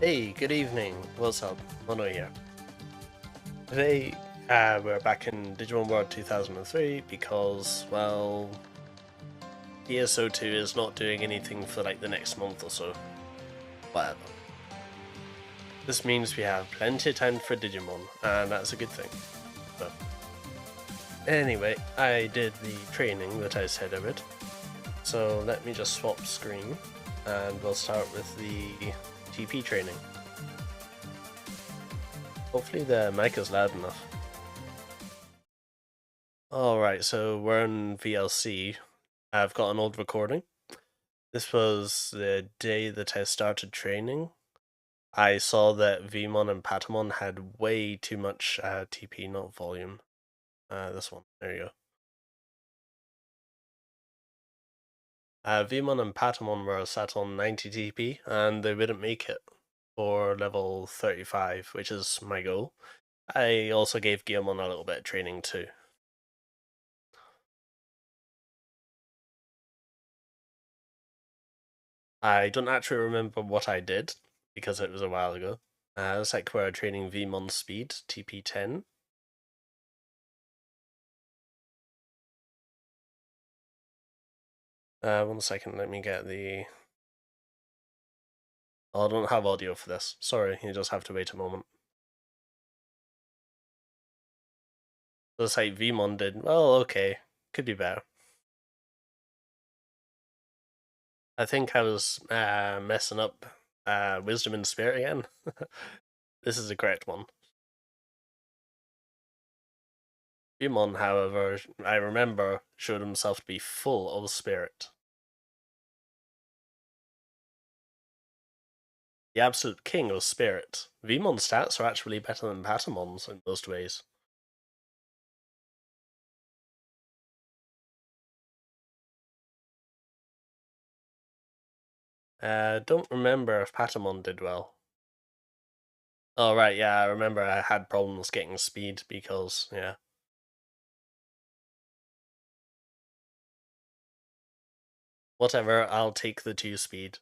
Hey, good evening. What's up? Mono here. Today, we're back in Digimon World 2003 because, well, DSO2 is not doing anything for like the next month or so. Whatever. This means we have plenty of time for Digimon, and that's a good thing. So, anyway, I did the training that I said I would. So let me just swap screen, and we'll start with the TP training. Hopefully the mic is loud enough. Alright, so we're in VLC. I've got an old recording. This was the day that I started training. I saw that Vmon and Patamon had way too much TP, not volume. This one, there you go. Vmon and Patamon were sat on 90 TP, and they wouldn't make it for level 35, which is my goal. I also gave Gearmon a little bit of training too. I don't actually remember what I did, because it was a while ago. Looks like we're training Vmon speed, TP10. One second, let me get the... Oh, I don't have audio for this. Sorry, you just have to wait a moment. Looks like Vmon did... Well, okay. Could be better. I think I was messing up Wisdom and Spirit again. This is the correct one. Vmon, however, I remember, showed himself to be full of spirit. The absolute king of spirit. Vmon's stats are actually better than Patamon's in most ways. Don't remember if Patamon did well. Oh, right, yeah, I remember I had problems getting speed because, yeah. Whatever, I'll take the 2 speed.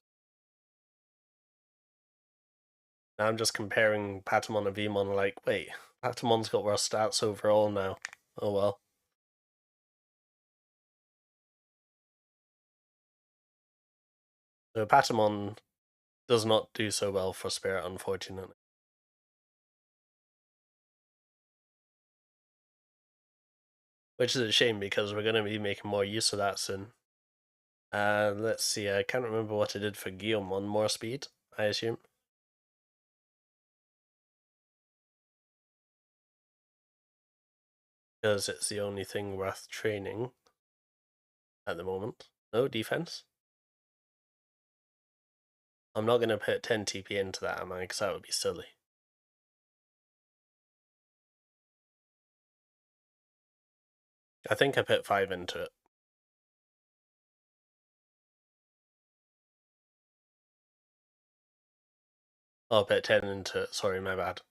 Now I'm just comparing Patamon and Vmon, like, wait, Patamon's got worse stats overall now. Oh well. So Patamon does not do so well for Spirit, unfortunately. Which is a shame because we're going to be making more use of that soon. Let's see, I can't remember what I did for Guillaume. More speed, I assume. Because it's the only thing worth training at the moment. No defense. I'm not going to put 10 TP into that, am I? Because that would be silly. I think I put 5 into it. Oh, I put 10 into it. Sorry, my bad.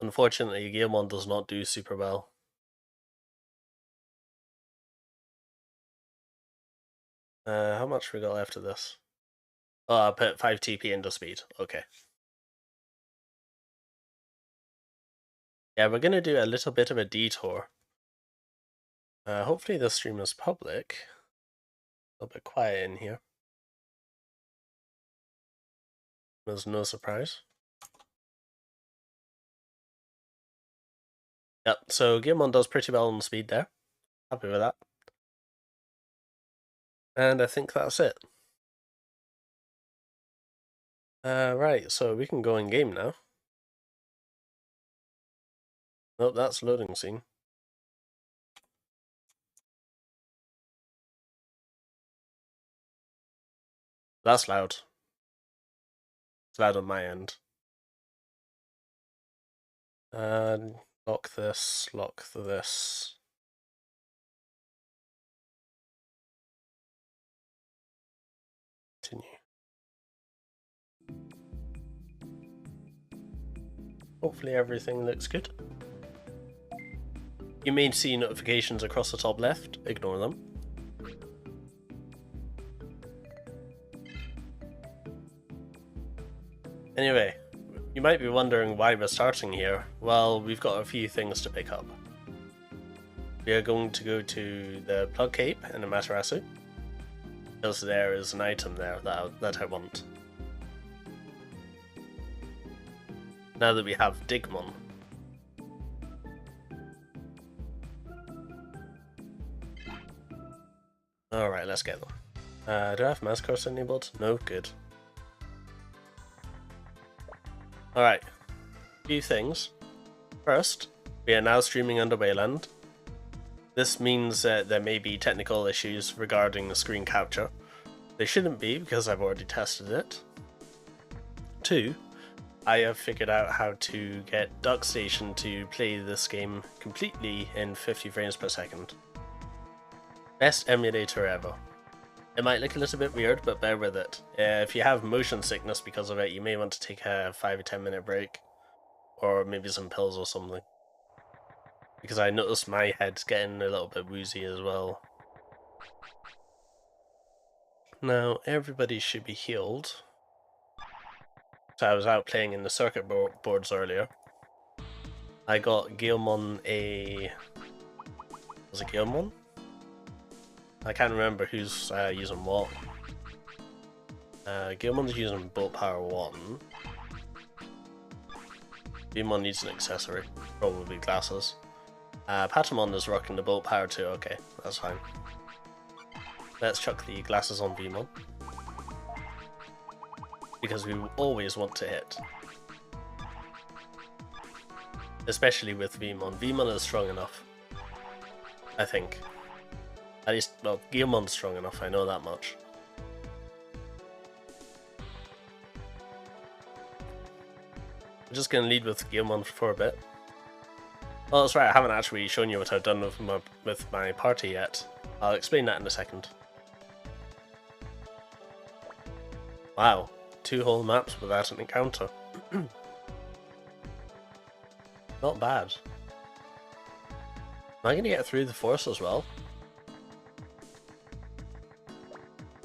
Unfortunately, Guillemon does not do super well. How much we got left of this? Oh, I put 5 TP into speed. Okay. Yeah, we're going to do a little bit of a detour. Hopefully this stream is public. A little bit quiet in here. There's no surprise. Yep, so Guillemon does pretty well on speed there. Happy with that. And I think that's it. Right, so we can go in game now. Nope, that's loading scene. That's loud. It's loud on my end. Lock this, lock this. Continue. Hopefully everything looks good. You may see notifications across the top left, ignore them. Anyway, you might be wondering why we're starting here. Well, we've got a few things to pick up. We are going to go to the Plug Cape in Amaterasu, because there is an item there that I want. Now that we have Digimon. Alright, let's get them. Do I have mouse cursor enabled? No? Good. Alright, few things. First, we are now streaming under Wayland. This means that there may be technical issues regarding the screen capture. They shouldn't be because I've already tested it. 2, I have figured out how to get DuckStation to play this game completely in 50 frames per second. Best emulator ever. It might look a little bit weird, but bear with it. If you have motion sickness because of it, you may want to take a 5 or 10 minute break, or maybe some pills or something. Because I noticed my head's getting a little bit woozy as well. Now, everybody should be healed. So I was out playing in the circuit boards earlier. I got Gailmon a... Was it Gailmon? I can't remember who's using what. Gailmon's using Bolt Power 1. Digimon needs an accessory, probably glasses. Patamon is rocking the Bolt Power 2, okay, that's fine. Let's chuck the glasses on Vmon. Because we always want to hit. Especially with Vmon. Vmon is strong enough, I think. At least, well, Gailmon's strong enough, I know that much. I'm just going to lead with Gailmon for a bit. Oh, that's right, I haven't actually shown you what I've done with my party yet. I'll explain that in a second. Wow, 2 whole maps without an encounter. Not bad. Am I going to get through the force as well?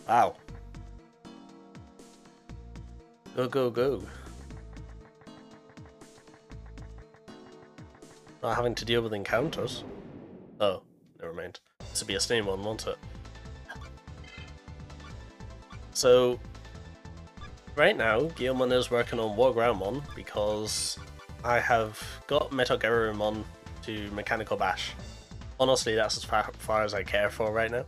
Wow. Go, go, go. Not having to deal with encounters. Oh, never mind. This would be a Snake one, won't it? So, right now, Gailmon is working on Wargroundmon because I have got Metagarurumon to Mechanical Bash. Honestly, that's as far as I care for right now.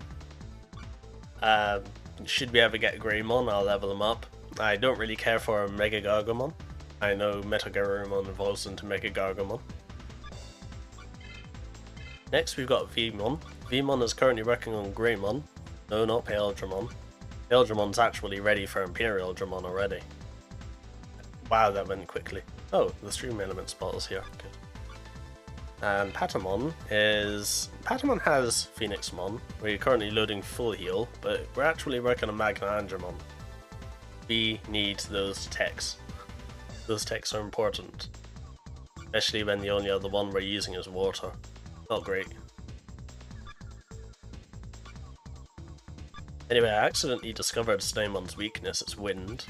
Should we ever get Greymon, I'll level them up. I don't really care for Mega Gargomon. I know Metagarurumon evolves into Mega Gargomon. Next we've got Vmon. Vmon is currently working on Greymon. No, not Paildramon. Paildramon's actually ready for Imperial Dramon already. Wow, that went quickly. Oh, the StreamElements spot is here. Good. And Patamon has Phoenixmon. We're currently loading full heal, but we're actually working on Magna Andromon. We need those techs. Those techs are important. Especially when the only other one we're using is water. Not great. Anyway, I accidentally discovered Snowmon's weakness, it's wind.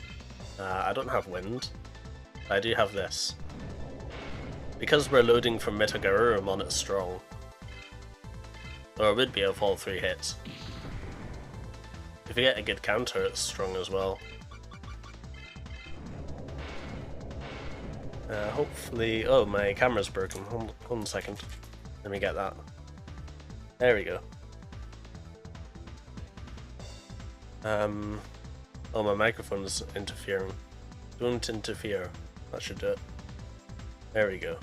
I don't have wind. I do have this. Because we're loading from Metagarurumon, it's strong. Or it would be of all 3 hits. If you get a good counter, it's strong as well. Hopefully... Oh, my camera's broken. Hold on a second. Let me get that. There we go. Oh, my microphone's interfering. Don't interfere. That should do it. There we go.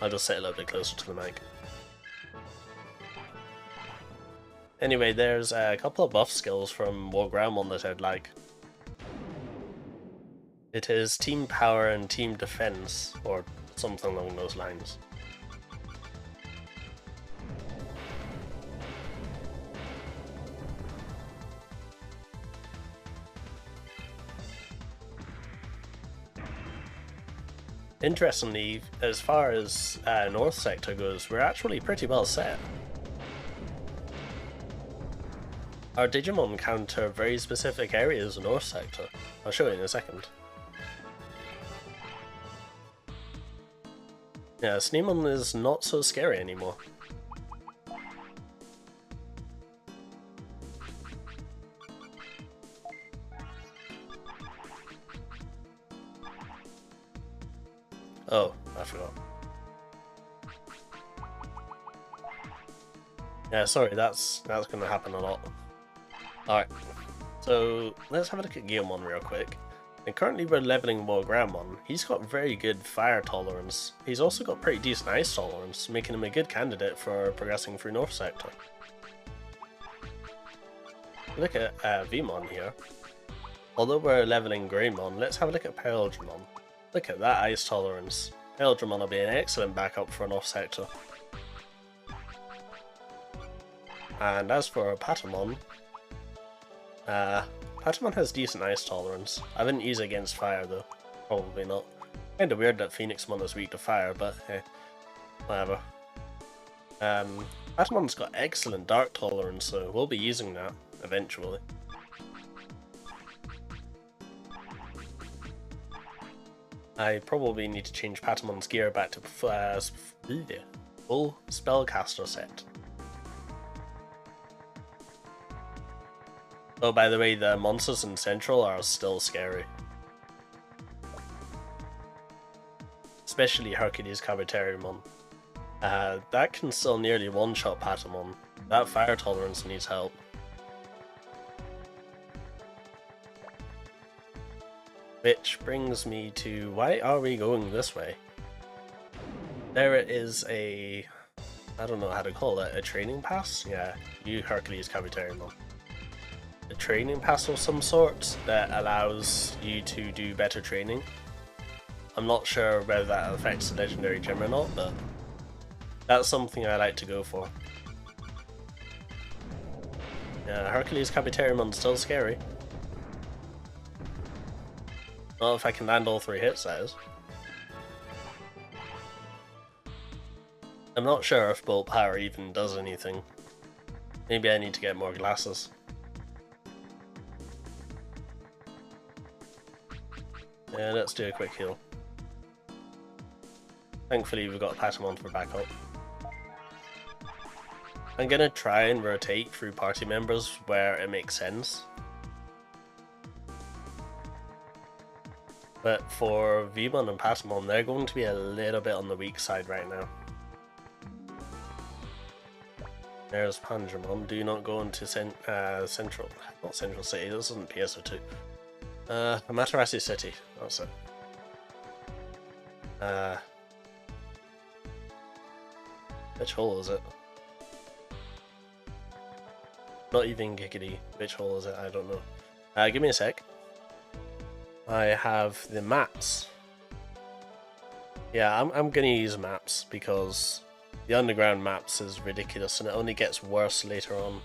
I'll just sit a little bit closer to the mic. Anyway, there's a couple of buff skills from Wargroundmon that I'd like. It is Team Power and Team Defense, or something along those lines. Interestingly, as far as North Sector goes, we're actually pretty well set. Our Digimon counter very specific areas in North Sector. I'll show you in a second. Yeah, StreamElements is not so scary anymore. Oh, I forgot. Yeah, sorry, that's gonna happen a lot. Alright, so let's have a look at Guillemon real quick. And currently we're leveling Grandmon. He's got very good fire tolerance. He's also got pretty decent ice tolerance, making him a good candidate for progressing through North Sector. Look at Vmon here. Although we're leveling Greymon, let's have a look at Paildramon. Look at that ice tolerance. Paildramon will be an excellent backup for North Sector. And as for Patamon, Patamon has decent ice tolerance. I wouldn't use it against fire though, probably not. Kinda weird that Phoenixmon is weak to fire, but hey, whatever. Patamon's got excellent dark tolerance, so we'll be using that eventually. I probably need to change Patamon's gear back to full spellcaster set. Oh, by the way, the monsters in Central are still scary. Especially Hercules Caviteriumon. That can still nearly one-shot Patamon. That fire tolerance needs help. Which brings me to, why are we going this way? There is a, I don't know how to call it, a training pass? Yeah, you Hercules Caviteriumon. A training pass of some sort that allows you to do better training. I'm not sure whether that affects the legendary gem or not, but that's something I like to go for. Yeah, Hercules Caviteriumon's still scary. Not if I can land all 3 hits, that is. I'm not sure if Bolt Power even does anything. Maybe I need to get more glasses. Yeah, let's do a quick heal. Thankfully we've got Patamon for backup. I'm gonna try and rotate through party members where it makes sense. But for Vmon and Patamon, they're going to be a little bit on the weak side right now. There's Pandramon. Do not go into Central, not Central City, this isn't PSO2. Amaterasu City, that's it. Which hole is it? Not even Giggity. Which hole is it? I don't know. Give me a sec. I have the maps. Yeah, I'm gonna use maps because the underground maps is ridiculous and it only gets worse later on.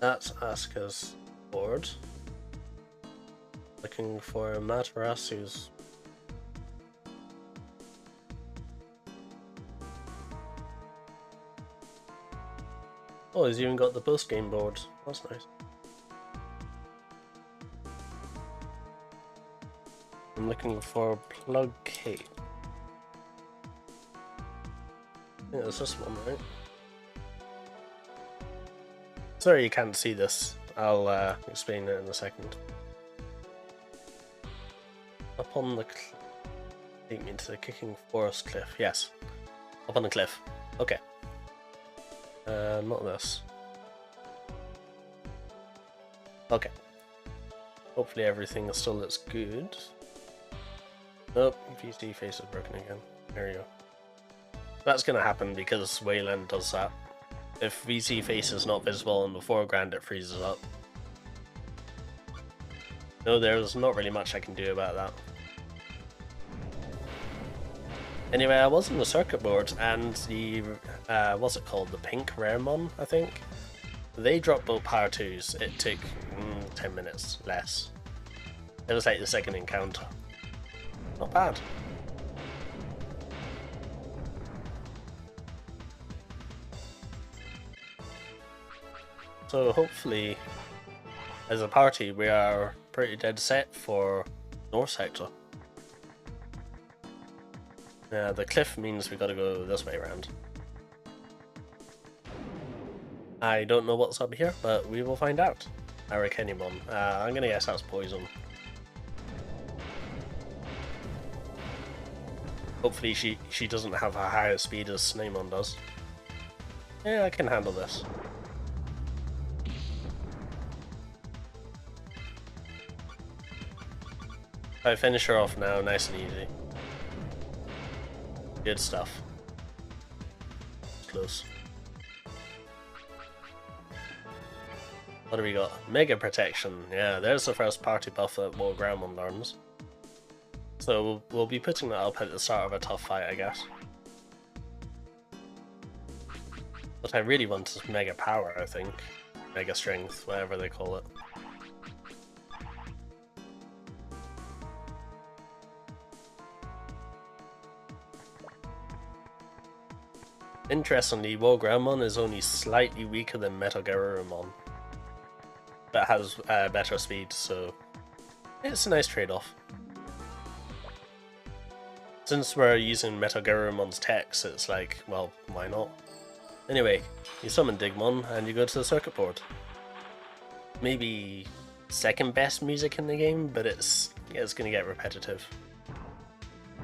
That's Asuka's board. Looking for Materasu's. Oh, he's even got the post game board. That's nice. I'm looking for Plug K. I think it's this one, right? Sorry you can't see this. I'll explain it in a second. Up on the take me to the Kicking Forest Cliff. Yes. Up on the cliff. Okay. Not this. Okay. Hopefully everything still looks good. Nope, VC face is broken again. There you go. That's gonna happen because Wayland does that. If VC face is not visible in the foreground, it freezes up. No, there's not really much I can do about that. Anyway, I was on the circuit board and the, what's it called? The pink Raremon, I think? They dropped both power 2s. It took 10 minutes less. It was like the second encounter. Not bad. So hopefully, as a party, we are pretty dead set for North Sector. The cliff means we gotta go this way around. I don't know what's up here, but we will find out. Arakenimon. I'm gonna guess that's poison. Hopefully she doesn't have a higher speed as Snaemon does. Yeah, I can handle this. If I finish her off now, nice and easy. Good stuff. Close. What do we got? Mega Protection. Yeah, there's the first party buff that Wargramon learns. So we'll be putting that up at the start of a tough fight, I guess. What I really want is Mega Power, I think. Mega Strength, whatever they call it. Interestingly, Wargramon is only slightly weaker than Metagarurumon, but has better speed, so it's a nice trade-off. Since we're using Metagarurumon's text, it's like, well, why not? Anyway, you summon Digimon and you go to the circuit board. Maybe second best music in the game, but it's gonna get repetitive.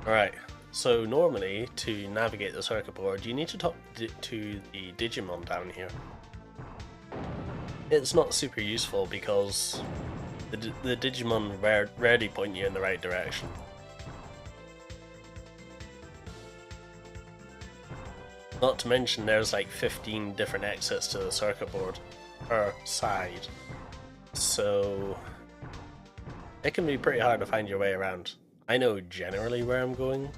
Alright, so normally to navigate the circuit board, you need to talk to the Digimon down here. It's not super useful because the Digimon rarely point you in the right direction. Not to mention there's like 15 different exits to the circuit board per side, so it can be pretty hard to find your way around. I know generally where I'm going.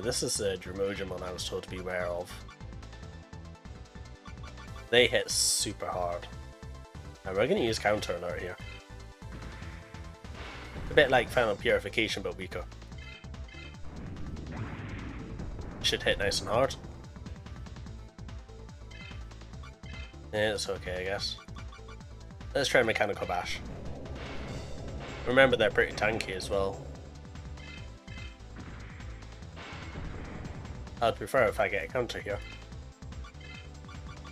This is the Dromojimon I was told to beware of. They hit super hard. We're going to use Counter Alert here. A bit like Final Purification, but weaker. Should hit nice and hard. Yeah, it's okay, I guess. Let's try Mechanical Bash. Remember, they're pretty tanky as well. I'd prefer if I get a counter here.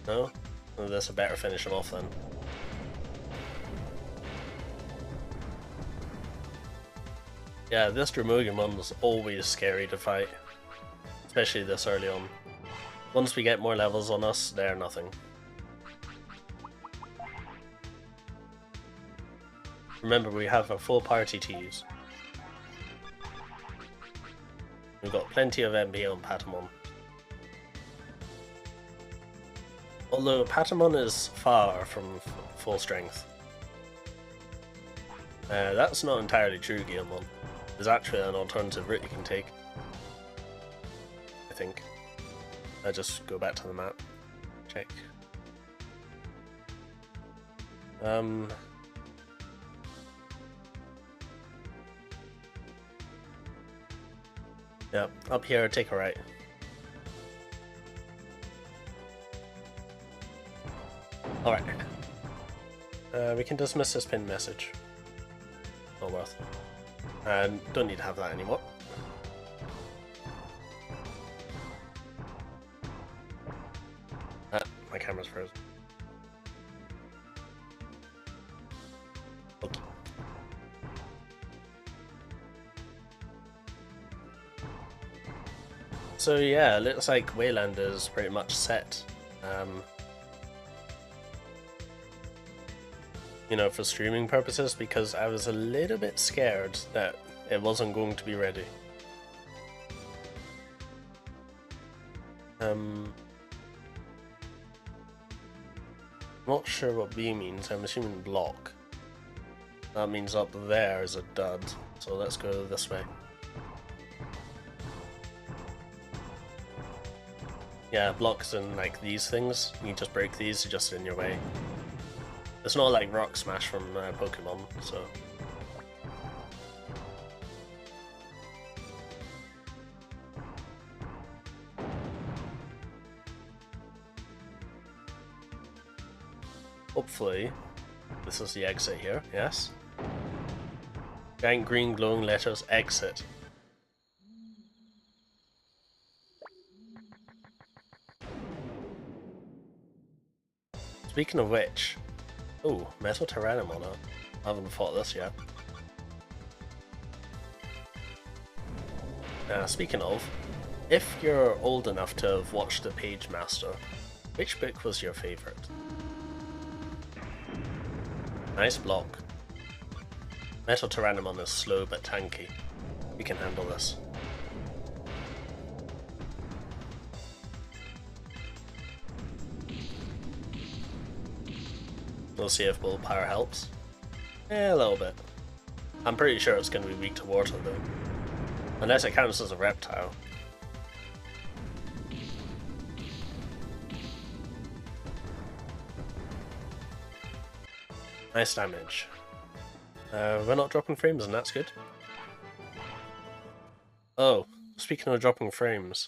No? Oh, that's a better finish him off then. Yeah, this Dromojimon was always scary to fight. Especially this early on. Once we get more levels on us, they're nothing. Remember, we have a full party to use. We've got plenty of MP on Patamon. Although Patamon is far from full strength. That's not entirely true, Guilmon. There's actually an alternative route you can take. I think. I just go back to the map. Check. Yeah, up here, take a right. Alright. We can dismiss this pinned message. Not worth. And don't need to have that anymore. My camera's frozen. Okay. So yeah, it looks like Wayland is pretty much set. You know, for streaming purposes, because I was a little bit scared that it wasn't going to be ready. Not sure what B means. I'm assuming block. That means up there is a dud. So let's go this way. Yeah, blocks and like these things. You just break these, they're just in your way. It's not like Rock Smash from Pokemon, so. hopefully this is the exit here, yes? Giant green glowing letters, exit. Speaking of which, oh, Metal Tyrannomon, I haven't fought this yet. Speaking of, if you're old enough to have watched The Page Master, which book was your favourite? Nice block. Metal Tyrannomon is slow but tanky. We can handle this. We'll see if willpower helps. A little bit. I'm pretty sure it's going to be weak to water though. Unless it counts as a reptile. Nice damage. We're not dropping frames and that's good. Oh, speaking of dropping frames.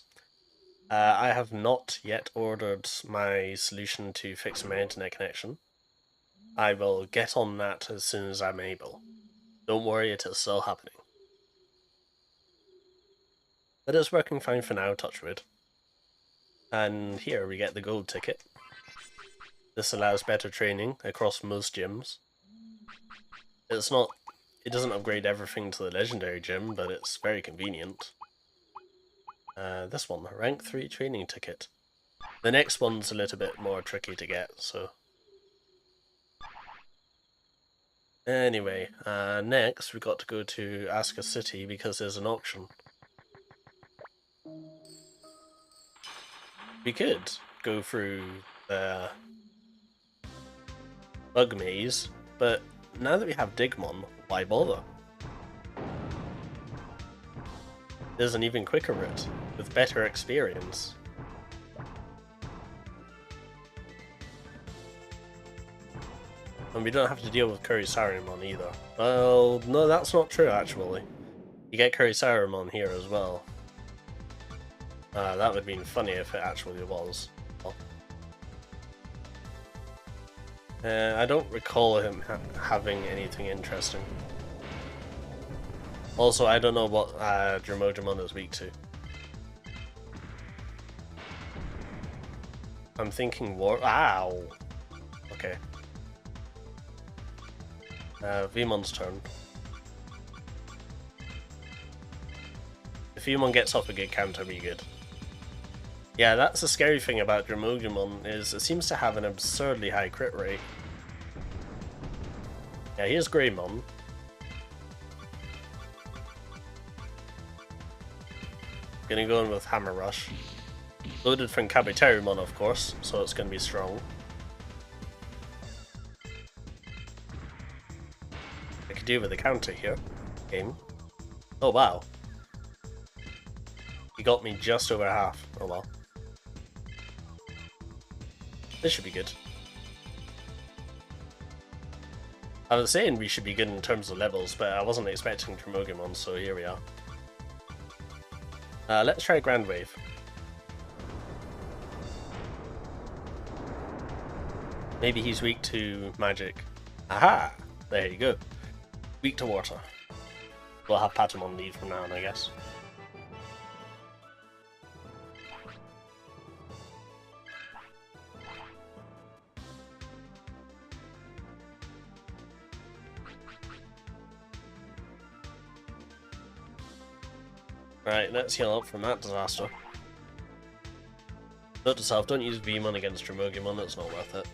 I have not yet ordered my solution to fix my internet connection. I will get on that as soon as I'm able. Don't worry, it is still happening. But it's working fine for now, touch wood. And here we get the gold ticket. This allows better training across most gyms. It doesn't upgrade everything to the legendary gym, but it's very convenient. This one, rank 3 training ticket. The next one's a little bit more tricky to get, so... Anyway, next we got to go to Asuka City because there's an auction. We could go through the bug maze, but now that we have Digimon, why bother? There's an even quicker route, with better experience. And we don't have to deal with Kurisarimon either. Well, no, that's not true actually. You get Kurisarimon here as well. That would have been funny if it actually was. I don't recall him having anything interesting. Also, I don't know what Dromodramon is weak to. I'm thinking war. Ow! Okay. Vmon's turn. If Vmon gets off a good counter, be good. Yeah, that's the scary thing about Dromodramon, is it seems to have an absurdly high crit rate. Yeah, here's Greymon. Gonna go in with Hammer Rush. Loaded from Kabuterumon, of course, so it's gonna be strong. I could do with a counter here. Game. Oh wow. He got me just over half. Oh well. This should be good. I was saying we should be good in terms of levels, but I wasn't expecting Dromodramon, so here we are. Let's try Grand Wave. Maybe he's weak to magic. Aha! There you go. Weak to water. We'll have Patamon lead from now on, I guess. Right, let's heal up from that disaster. Note to self, don't use Vmon against Dromodramon, it's not worth it.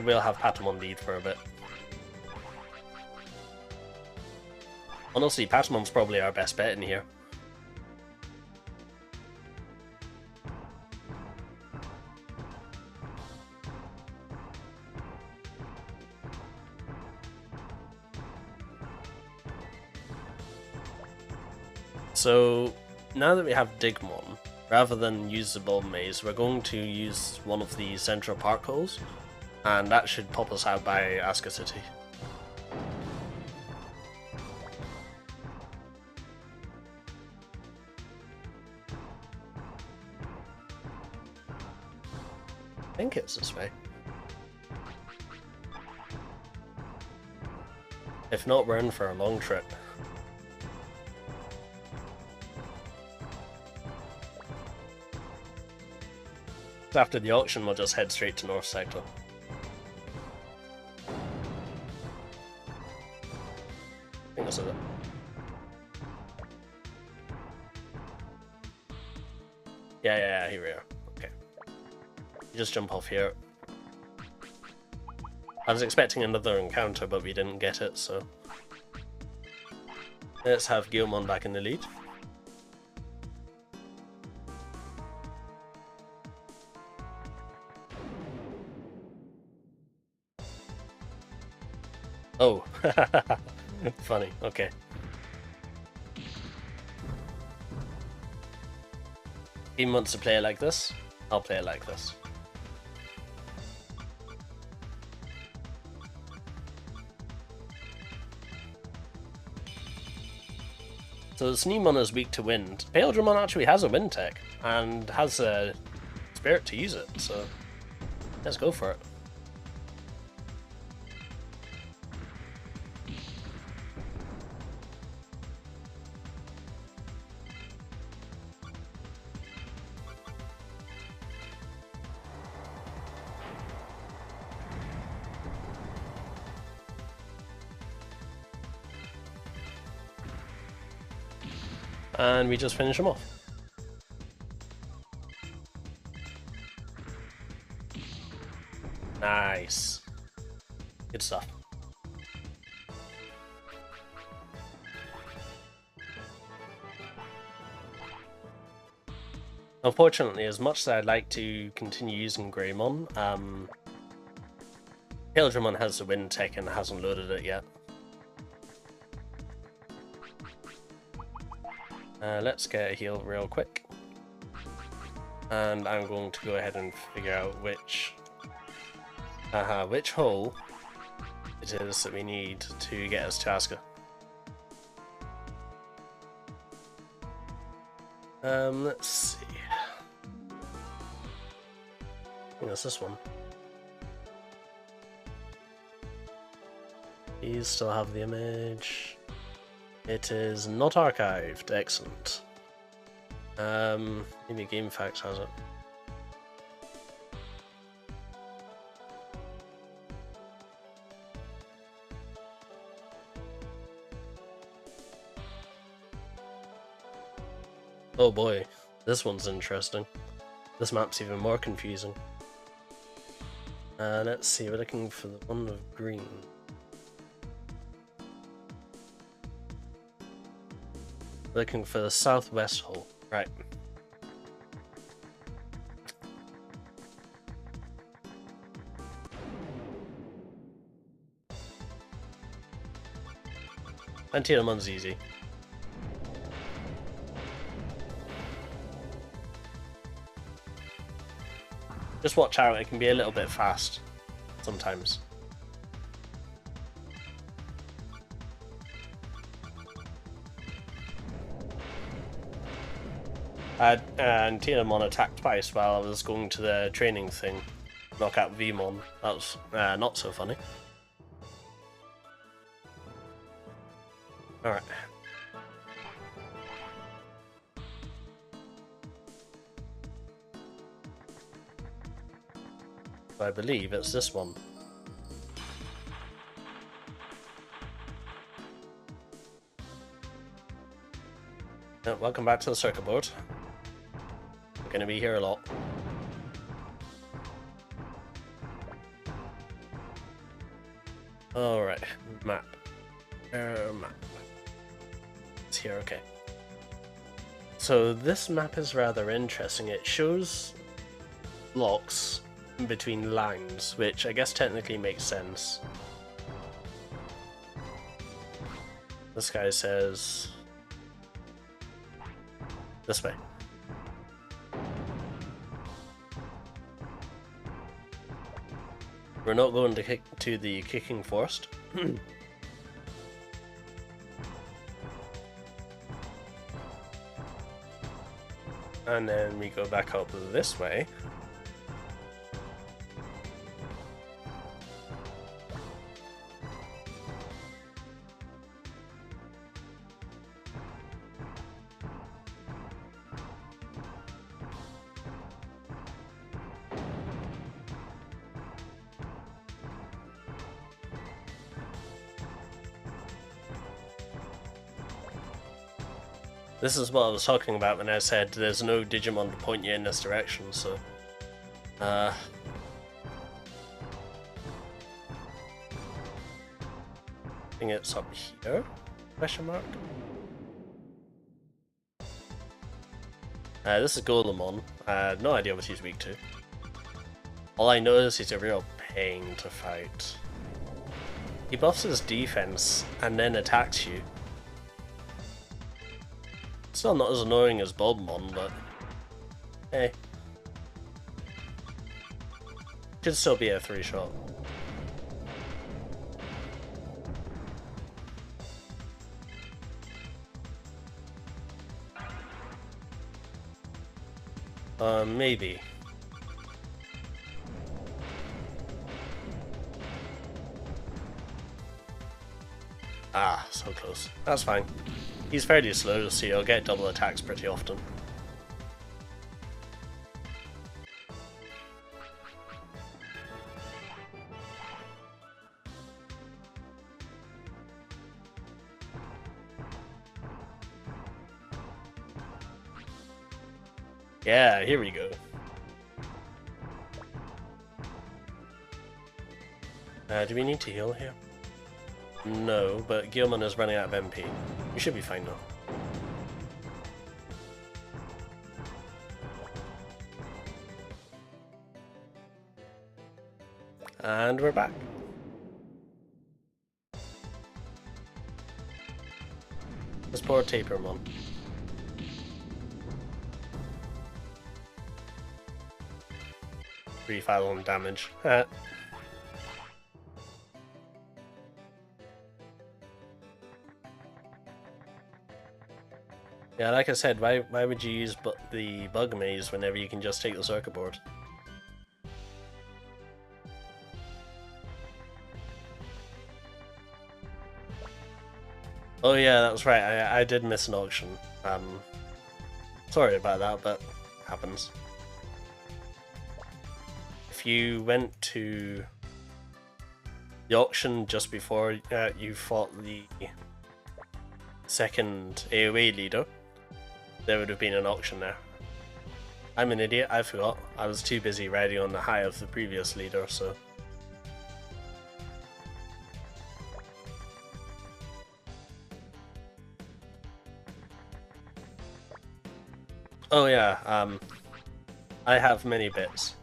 We'll have Patamon lead for a bit. Honestly, Patamon's probably our best bet in here. So, now that we have Digimon, rather than use the Bulb Maze, we're going to use one of the Central Park holes, and that should pop us out by Asuka City. I think it's this way. If not, we're in for a long trip. After the auction, we'll just head straight to North Sector. I think that's it. Yeah, here we are. Okay. You just jump off here. I was expecting another encounter, but we didn't get it, so... Let's have Guilmon back in the lead. Oh, funny, okay. He wants to play it like this, I'll play it like this. So Sneemon is weak to wind. Paildramon actually has a wind tech, and has a spirit to use it, so let's go for it. And we just finish him off. Nice. Good stuff. Unfortunately, as much as I'd like to continue using Greymon, Paildramon has the wind tech and hasn't loaded it yet. Let's get a heal real quick. And I'm going to go ahead and figure out which hole it is that we need to get us to Asuka. Let's see. I think it's this one. These still have the image. It is not archived. Excellent. Maybe GameFAQs has it. Oh boy, this one's interesting. This map's even more confusing. Let's see, we're looking for the one with green. Looking for the southwest hole. Right. Antiedamon's easy. Just watch out, it can be a little bit fast sometimes. And Antietamon attacked twice while I was going to the training thing. Knock out Vmon. That was not so funny. Alright. I believe it's this one. Welcome back to the circuit board. We're going to be here a lot. Alright, map. Map. It's here, okay. So this map is rather interesting. It shows blocks in between lines, which I guess technically makes sense. This guy says this way. We're not going to the kicking forest. And then we go back up this way. This is what I was talking about when I said there's no Digimon to point you in this direction, so... I think it's up here? Question mark? This is Golemon. I have no idea what he's weak to. All I know is he's a real pain to fight. He buffs his defense and then attacks you. Still not as annoying as Bobmon, but hey. Should still be a 3-shot. Maybe. Ah, so close. That's fine. He's fairly slow, so you'll get double attacks pretty often. Yeah, here we go. Do we need to heal here? No, but Guilmon is running out of MP. We should be fine now. And we're back. This poor Tapermon. Refile on damage. Yeah, like I said, why would you use the bug maze whenever you can just take the circuit board? Oh yeah, that was right. I did miss an auction. Sorry about that, but it happens. If you went to the auction just before you fought the second AoE leader, there would have been an auction there. I'm an idiot, I forgot. I was too busy riding on the high of the previous leader, so... Oh yeah, I have many bits.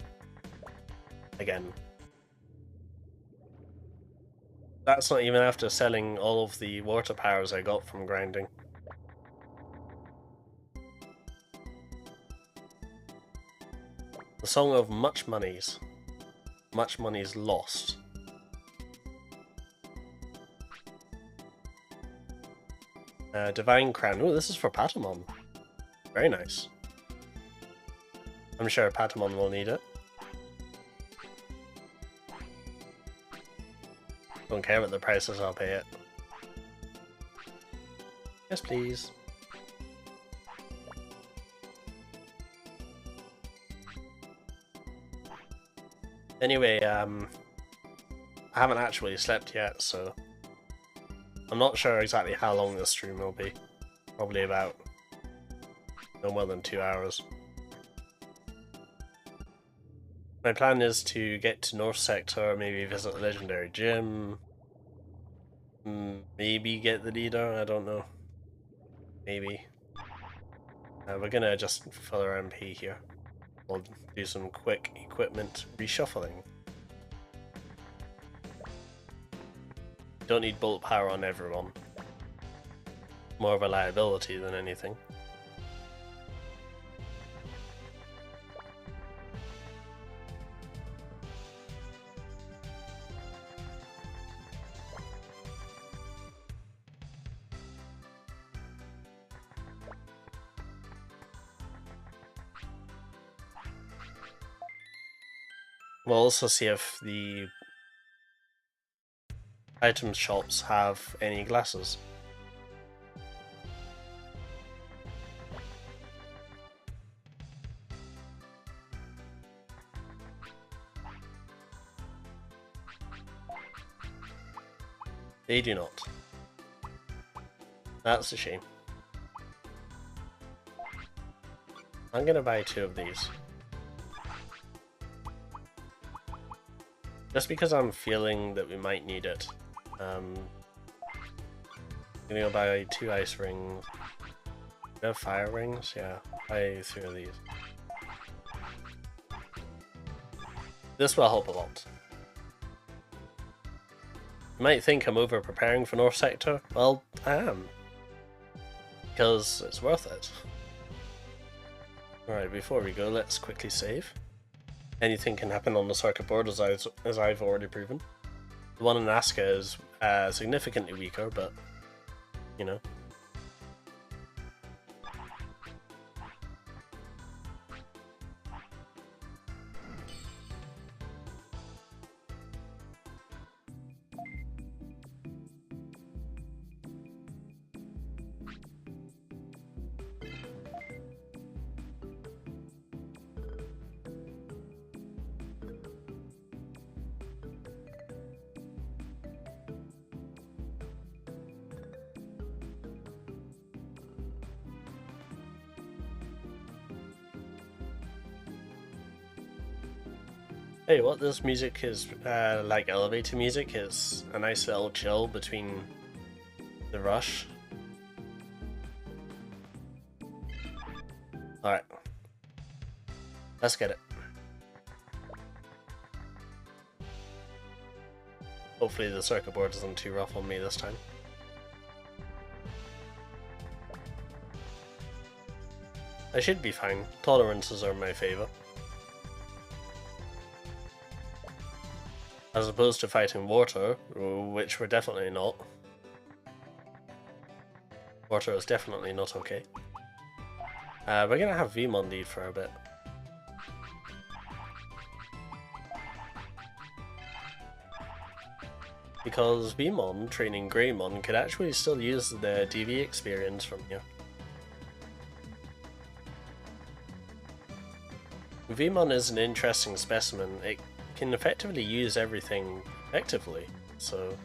Again. That's not even after selling all of the water powers I got from grinding. The Song of Much Monies. Much Monies Lost. Divine Crown. Oh, this is for Patamon. Very nice. I'm sure Patamon will need it. Don't care what the price is, I'll pay it. Yes, please. Anyway, I haven't actually slept yet, so I'm not sure exactly how long this stream will be. Probably about no more than 2 hours. My plan is to get to North Sector, maybe visit the Legendary Gym, maybe get the leader, I don't know. Maybe. We're gonna just fill our MP here. We'll do some quick equipment reshuffling. Don't need bullet power on everyone. More of a liability than anything. We'll also see if the item shops have any glasses. They do not. That's a shame. I'm gonna buy 2 of these. Just because I'm feeling that we might need it. I'm gonna go buy 2 ice rings. Do I have fire rings? Yeah, buy 3 of these. This will help a lot. You might think I'm over preparing for North Sector. Well, I am. Because it's worth it. Alright, before we go, let's quickly save. Anything can happen on the circuit board, as I've already proven. The one in Nazca is significantly weaker, but, you know. Hey, what this music is like elevator music. It's a nice little chill between the rush. Alright. Let's get it. Hopefully the circuit board isn't too rough on me this time. I should be fine. Tolerances are my favour. As opposed to fighting water, which we're definitely not. Water is definitely not okay. We're gonna have Vmon lead for a bit. Because Vmon training Greymon could actually still use the DV experience from here. Vmon is an interesting specimen. It can effectively use everything effectively, so...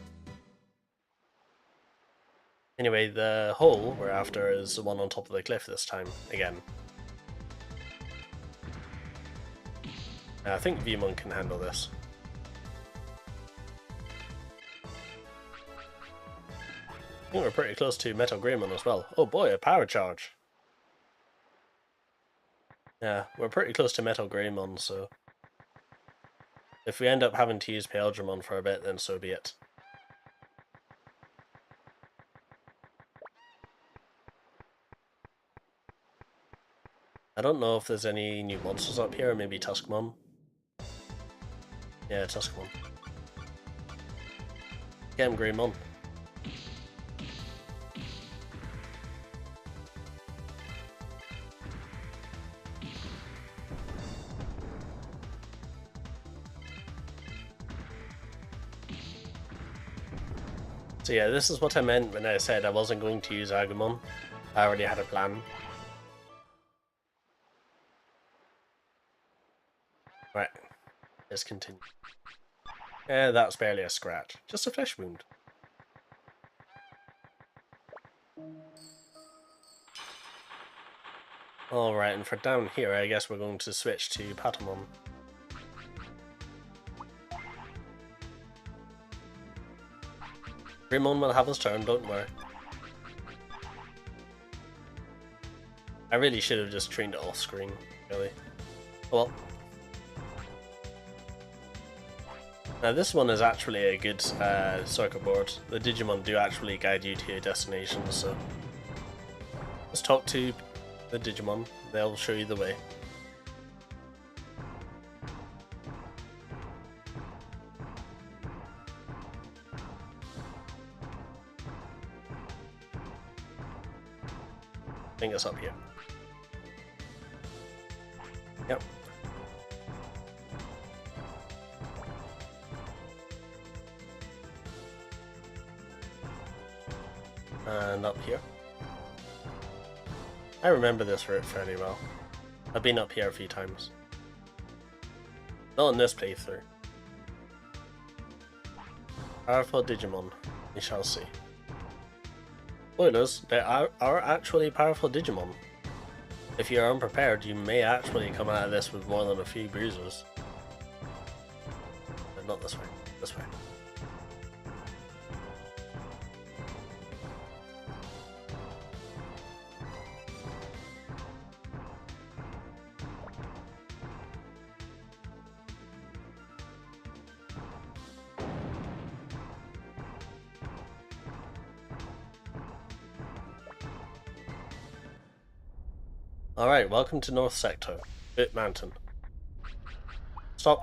Anyway, the hole we're after is the one on top of the cliff this time, again. I think Vmon can handle this. I think we're pretty close to Metal Greymon as well. Oh boy, a power charge! Yeah, we're pretty close to Metal Greymon, so... If we end up having to use Paildramon for a bit, then so be it. I don't know if there's any new monsters up here, or maybe Tuskmon. Yeah, Tuskmon. Get him, Greymon. So yeah, this is what I meant when I said I wasn't going to use Agumon. I already had a plan. Right, let's continue. That's barely a scratch, just a flesh wound. Alright, and for down here, I guess we're going to switch to Patamon. Greymon will have his turn, don't worry. I really should have just trained it off screen, really. Oh well. Now this one is actually a good circuit board. The Digimon do actually guide you to your destination, so... Just talk to the Digimon, they'll show you the way. I think it's up here. Yep. And up here. I remember this route fairly well. I've been up here a few times. Not in this playthrough. Powerful Digimon, we shall see. Spoilers, there are actually powerful Digimon. If you're unprepared, you may actually come out of this with more than a few bruises. But not this way. This way. Alright, welcome to North Sector, Boot Mountain. Stop.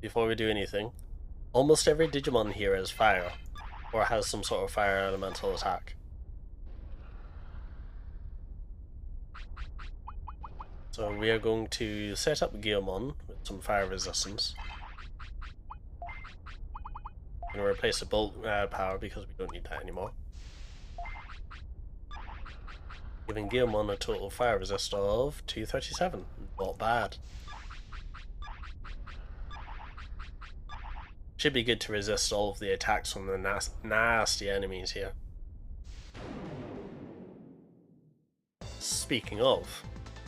Before we do anything. Almost every Digimon here is fire, or has some sort of fire elemental attack. So we are going to set up Geomon with some fire resistance. I'm going to replace the bolt power because we don't need that anymore. Giving Geomon a total fire resist of 237. Not bad. Should be good to resist all of the attacks from the nasty enemies here. Speaking of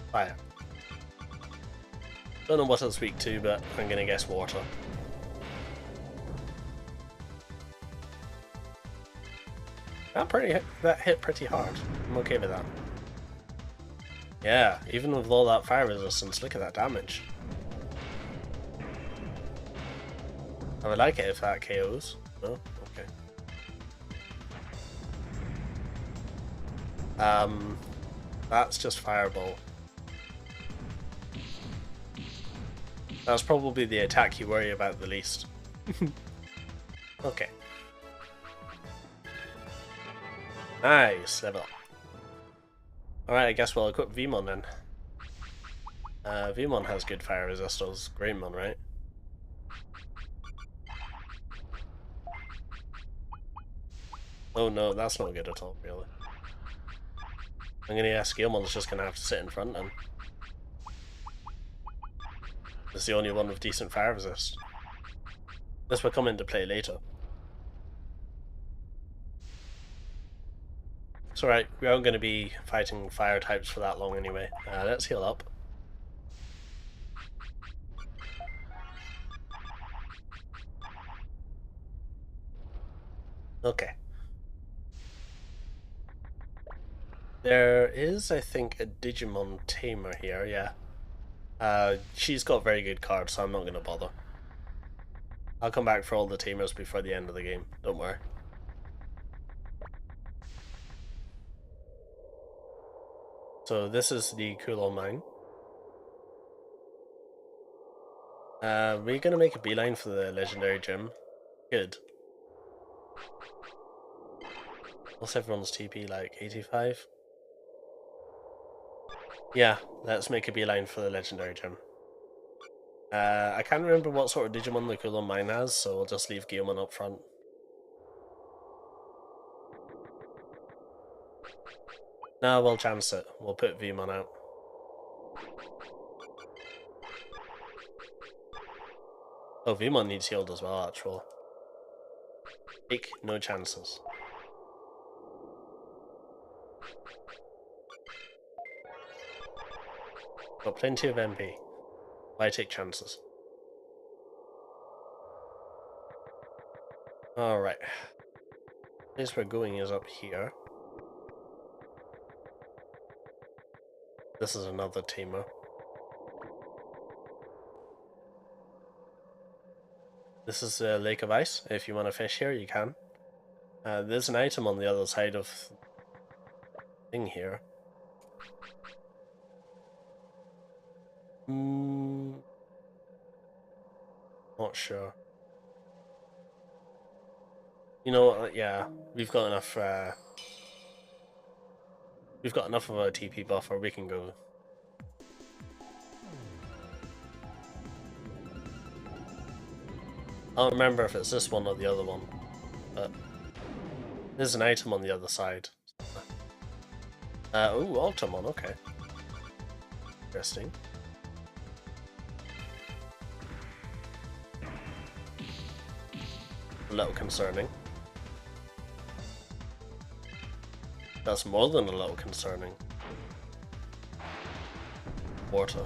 fire. Don't know what it's weak to, but I'm gonna guess water. That hit pretty hard. I'm okay with that. Yeah, even with all that fire resistance, look at that damage. I would like it if that KOs. Oh, okay. That's just Fireball. That's probably the attack you worry about the least. Okay. Nice, level up. Alright, I guess we'll equip Vmon then. Vmon has good fire resistors. Greymon, right? Oh no, that's not good at all, really. I'm gonna guess Galemon's just gonna have to sit in front and it's the only one with decent fire resist. This will come into play later. It's alright, we aren't going to be fighting fire types for that long anyway. Let's heal up. Okay. There is, I think, a Digimon tamer here, yeah. She's got very good cards, so I'm not going to bother. I'll come back for all the tamers before the end of the game, don't worry. So this is the Kulon Mine. We're going to make a beeline for the legendary gym. Good. What's everyone's TP like? 85? Yeah, let's make a beeline for the legendary gym. I can't remember what sort of Digimon the Kulon Mine has, so we'll just leave Geomon up front. No, we'll chance it. We'll put Vmon out. Oh, Vmon needs healed as well, actually. Take no chances. Got plenty of MP. Why take chances? Alright. The place we're going is up here. This is another tamer. This is a Lake of Ice. If you want to fish here, you can. There's an item on the other side of the thing here. Not sure. You know what? Yeah, we've got enough. We've got enough of a TP buffer. We can go. I don't remember if it's this one or the other one, but there's an item on the other side. Oh, Ultimon, okay. Interesting. A little concerning. That's more than a little concerning. water.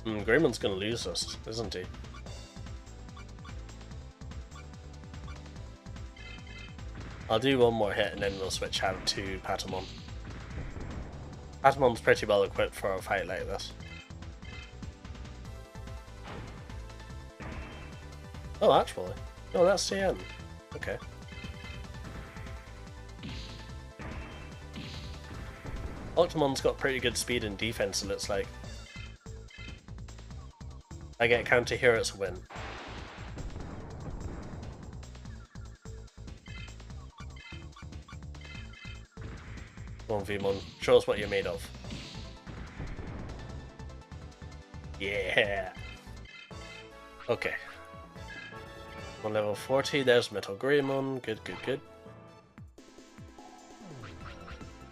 Greymon's gonna lose us, isn't he? I'll do one more hit and then we'll switch out to Patamon. Patamon's pretty well equipped for a fight like this. Oh, actually. No, that's the end. Okay. Octomon's got pretty good speed and defense, it looks like. I get counter here, it's a win. Come on, Vmon, show us what you're made of. Yeah! Okay. On level 40, there's Metal Greymon. Good, good, good.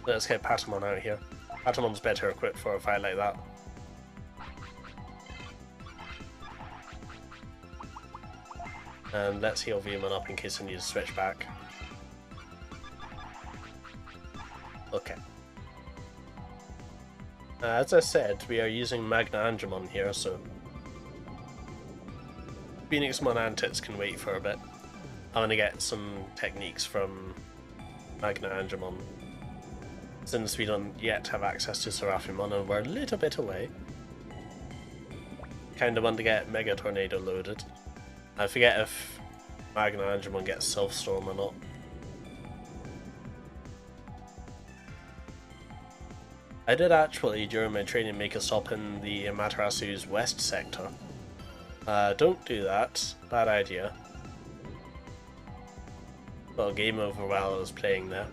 Let's get Patamon out here. Patamon's better equipped for a fight like that. And let's heal Vmon up in case I need to switch back. Okay. As I said, we are using Magna Angemon here, so Phoenix Monantix can wait for a bit. I'm gonna get some techniques from Magna Angemon. Since we don't yet have access to Seraphimon and we're a little bit away. Kinda want to get Mega Tornado loaded. I forget if Magna Angemon gets Self Storm or not. I did actually, during my training, make a stop in the Amaterasu's west sector. Don't do that. Bad idea. Got a game over while I was playing there.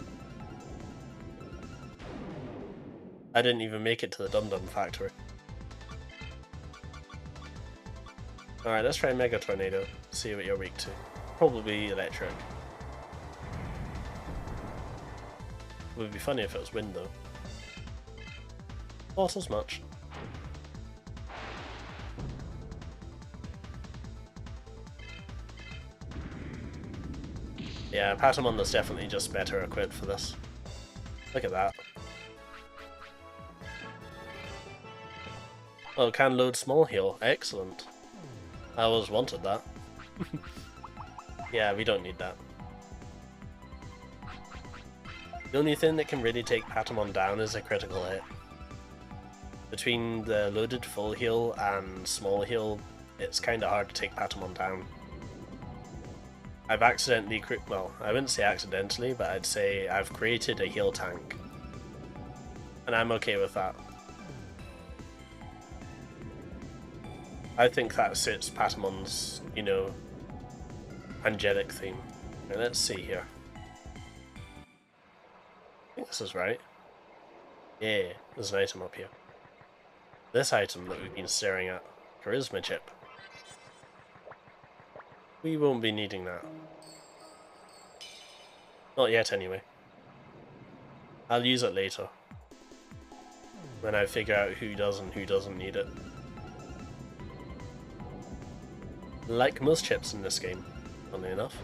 I didn't even make it to the Dum Dum factory. Alright, let's try Mega Tornado. See what you're weak to. Probably electric. Would be funny if it was wind though. Not as much. Yeah, Patamon is definitely just better equipped for this. Look at that. Oh, can load small heal. Excellent. I always wanted that. Yeah, we don't need that. The only thing that can really take Patamon down is a critical hit. Between the loaded full heal and small heal, it's kinda hard to take Patamon down. I've accidentally, well, I wouldn't say accidentally, but I'd say I've created a heal tank. And I'm okay with that. I think that suits Patamon's, you know, angelic theme. Now let's see here. I think this is right. Yeah, there's an item up here. This item that we've been staring at. Charisma chip. We won't be needing that. Not yet anyway. I'll use it later. When I figure out who does and who doesn't need it. Like most chips in this game, funnily enough.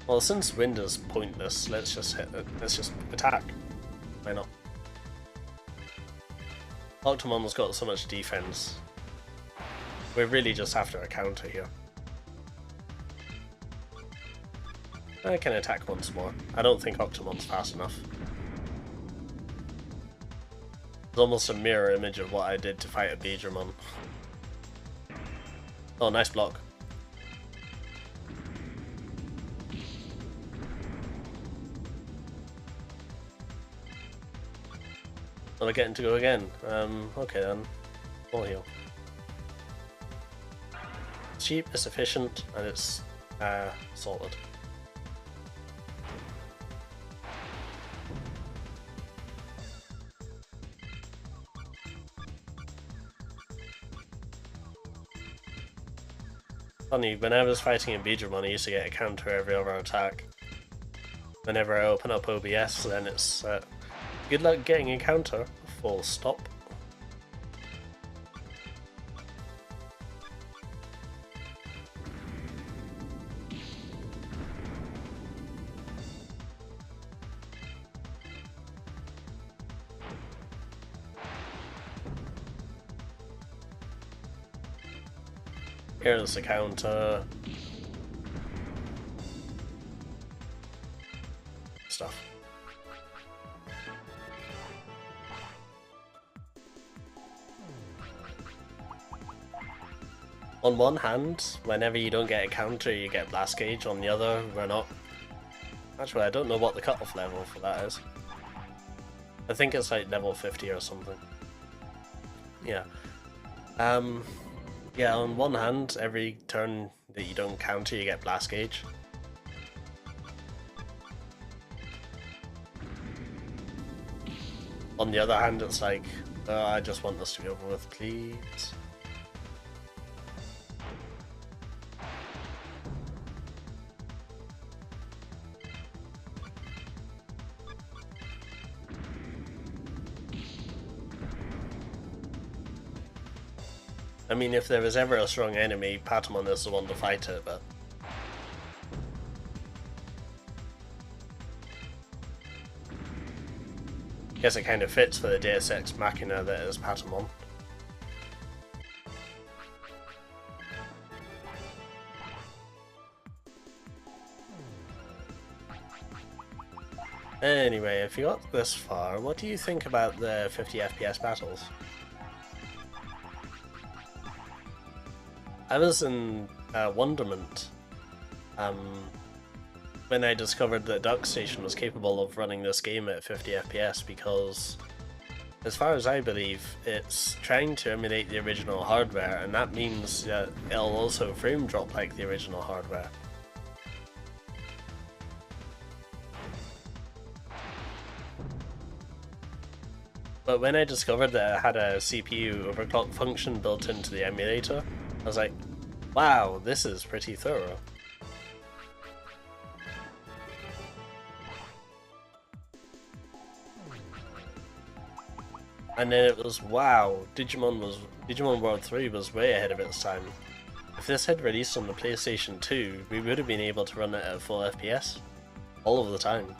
Well, since wind is pointless, let's just hit it. Let's just attack. Why not? Octomon's got so much defense. We're really just after a counter here. I can attack once more. I don't think Octomon's fast enough. It's almost a mirror image of what I did to fight a Digimon. Oh, nice block. Well, I'm getting to go again. Okay then. Full heal. It's cheap, it's efficient, and it's solid. Funny, when I was fighting in Digimon, I used to get a counter every other attack. Whenever I open up OBS, then it's good luck getting a counter, full stop. Here's the counter. Stuff. On one hand, whenever you don't get a counter, you get Blast Gauge. On the other, we're not. Actually, I don't know what the cutoff level for that is. I think it's like level 50 or something. Yeah. Yeah, on one hand, every turn that you don't counter, you get Blast Gauge. On the other hand, it's like, I just want this to be over with, please. I mean, if there was ever a strong enemy, Patamon is the one to fight it, but... I guess it kind of fits for the Deus Ex Machina that is Patamon. Anyway, if you got this far, what do you think about the 50 FPS battles? I was in wonderment when I discovered that Duck Station was capable of running this game at 50 FPS because, as far as I believe, it's trying to emulate the original hardware, and that means that it'll also frame drop like the original hardware. But when I discovered that it had a CPU overclock function built into the emulator, I was like, wow, this is pretty thorough. And then it was, wow, Digimon World 3 was way ahead of its time. If this had released on the PlayStation 2, we would have been able to run it at full FPS. All of the time.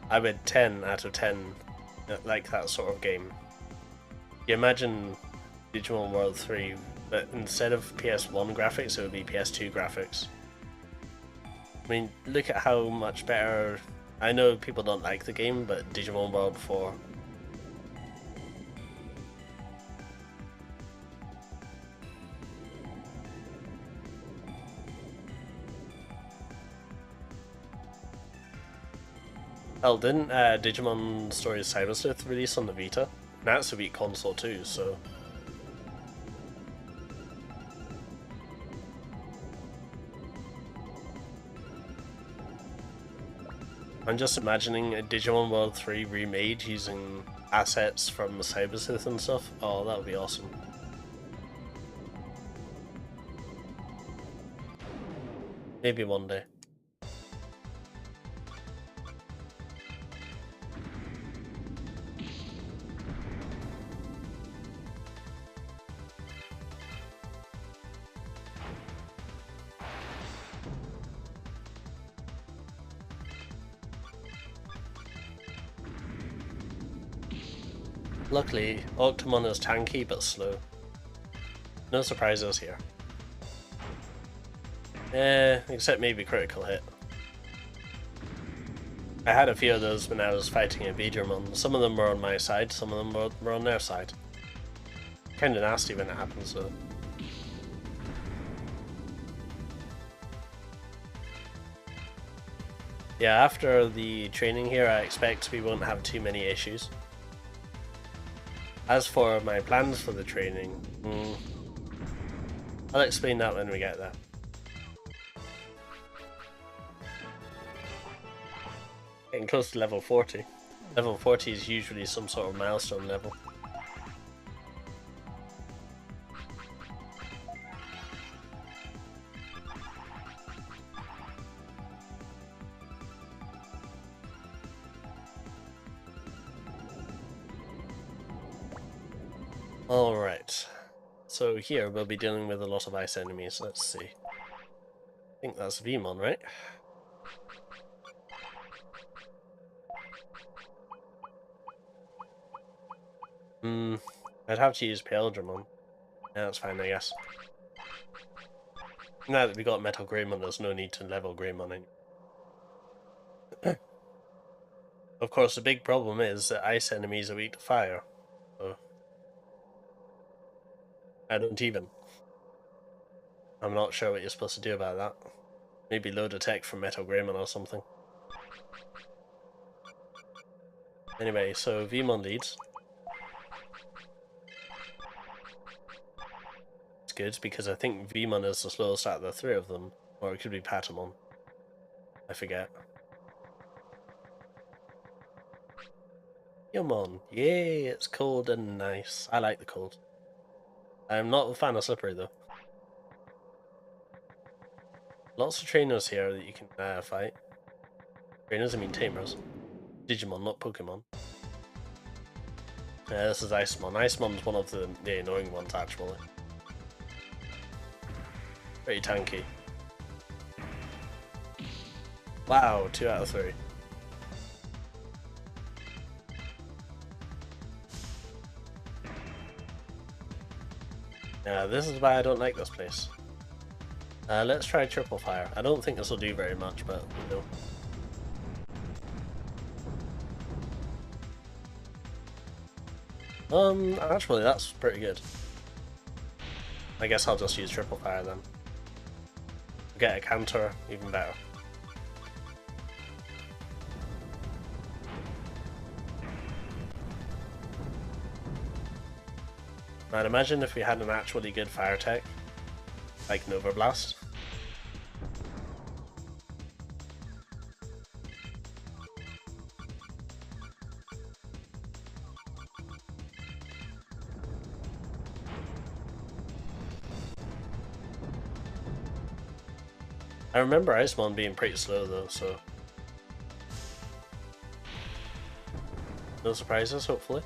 I would 10 out of 10 like that sort of game. You imagine Digimon World 3, but instead of PS1 graphics, it would be PS2 graphics. I mean, look at how much better... I know people don't like the game, but Digimon World 4... Hell, didn't Digimon Stories Cyber Sleuth release on the Vita? And that's a weak console too, so... I'm just imagining a Digimon World 3 remade using assets from Cyber Sleuth and stuff. Oh, that would be awesome. Maybe one day. Luckily, Octomon is tanky but slow. No surprises here. Except maybe critical hit. I had a few of those when I was fighting a Digimon. Some of them were on my side, some of them were on their side. Kinda nasty when it happens though. Yeah, after the training here, I expect we won't have too many issues. As for my plans for the training, I'll explain that when we get there. Getting close to level 40. Level 40 is usually some sort of milestone level. Alright, so here we'll be dealing with a lot of ice enemies. Let's see. I think that's Vmon, right? I'd have to use Paildramon. Yeah, that's fine, I guess. Now that we got Metal Greymon, there's no need to level Greymon anymore. Of course, the big problem is that ice enemies are weak to fire. So I don't even. I'm not sure what you're supposed to do about that. Maybe load a tech from Metal Greymon or something. Anyway, so Vmon leads. It's good because I think Vmon is the slowest out of the three of them. Or it could be Patamon. I forget. Yumon. Yay, it's cold and nice. I like the cold. I'm not a fan of Slippery though. Lots of trainers here that you can fight. Trainers, I mean tamers. Digimon, not Pokemon. Yeah, this is Icemon. Icemon's one of the annoying ones, actually. Pretty tanky. Wow, 2 out of 3. Yeah, this is why I don't like this place. Let's try Triple Fire. I don't think this will do very much, but you know. Actually, that's pretty good. I guess I'll just use Triple Fire then. Get a counter, even better. I'd imagine if we had an actually good fire tech, like Nova Blast. I remember Icemon being pretty slow though, so no surprises, hopefully.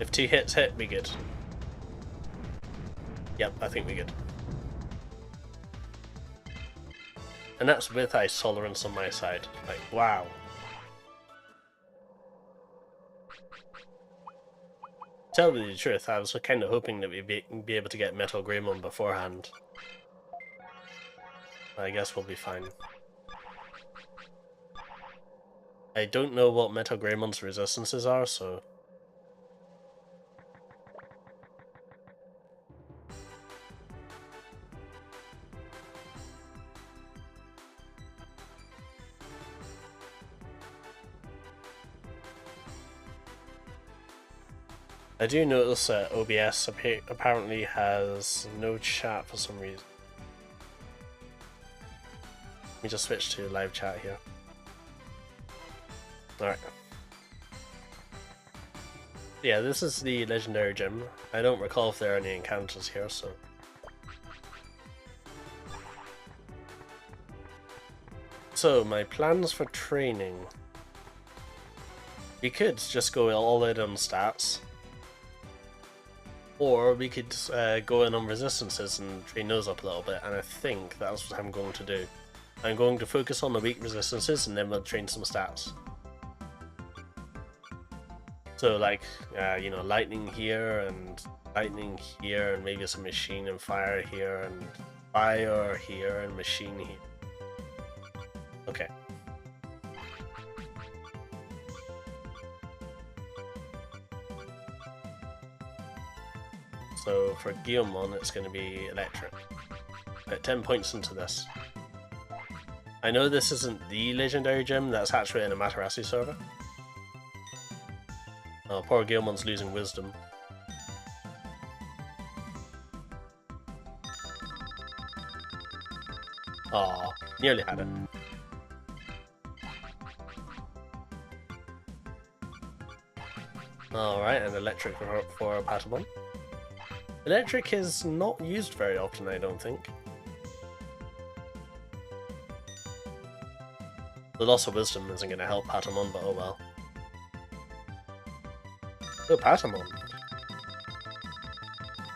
If 2 hits hit, we good. Yep, I think we good. And that's with Ice Tolerance on my side. Like, wow. Tell me the truth, I was kind of hoping that we'd be able to get Metal Greymon beforehand. I guess we'll be fine. I don't know what Metal Greymon's resistances are, so... I do notice that OBS apparently has no chat for some reason. Let me just switch to live chat here. Alright. Yeah, this is the legendary gym. I don't recall if there are any encounters here, so... So, my plans for training. We could just go all in on stats. Or we could go in on resistances and train those up a little bit, and I think that's what I'm going to do. I'm going to focus on the weak resistances and then we'll train some stats. So like, you know, lightning here and maybe some machine and fire here and fire here and machine here. Okay. So for Guilmon, it's going to be electric. Put 10 points into this. I know this isn't the legendary gym, that's actually in a Amaterasu server. Oh, poor Guilmon's losing wisdom. Aw, nearly had it. Alright, and electric for Patamon. Electric is not used very often, I don't think. The loss of wisdom isn't going to help Patamon, but oh well. Oh, Patamon.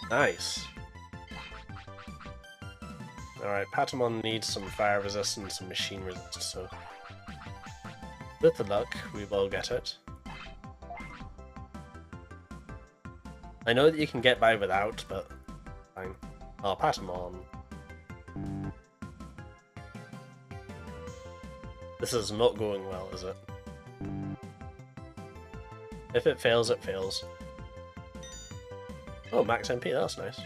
Nice. Alright, Patamon needs some fire resistance and machine resist, so... With the luck, we will get it. I know that you can get by without, but fine. I'll pass them on. This is not going well, is it? If it fails, it fails. Oh, max MP, that's nice.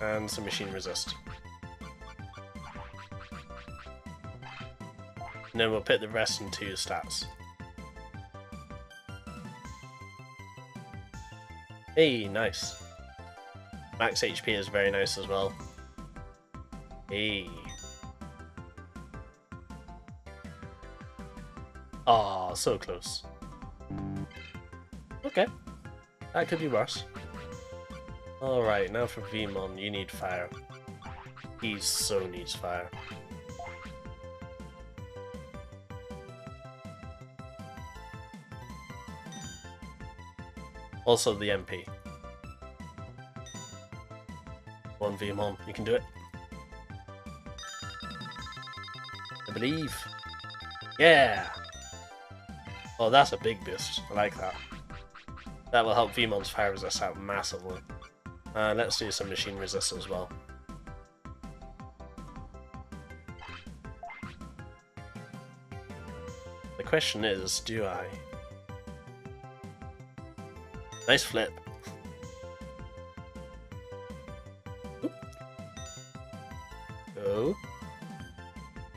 And some machine resist. And then we'll put the rest into stats. Hey, nice. Max HP is very nice as well. Hey. Aw, so close. Okay. That could be worse. Alright, now for Vmon, you need fire. He so needs fire. Also the MP. One Vmon, you can do it. I believe. Yeah! Oh, that's a big boost. I like that. That will help Vmon's fire resist out massively. Let's do some machine resist as well. The question is, do I? Nice flip. Oop. Go.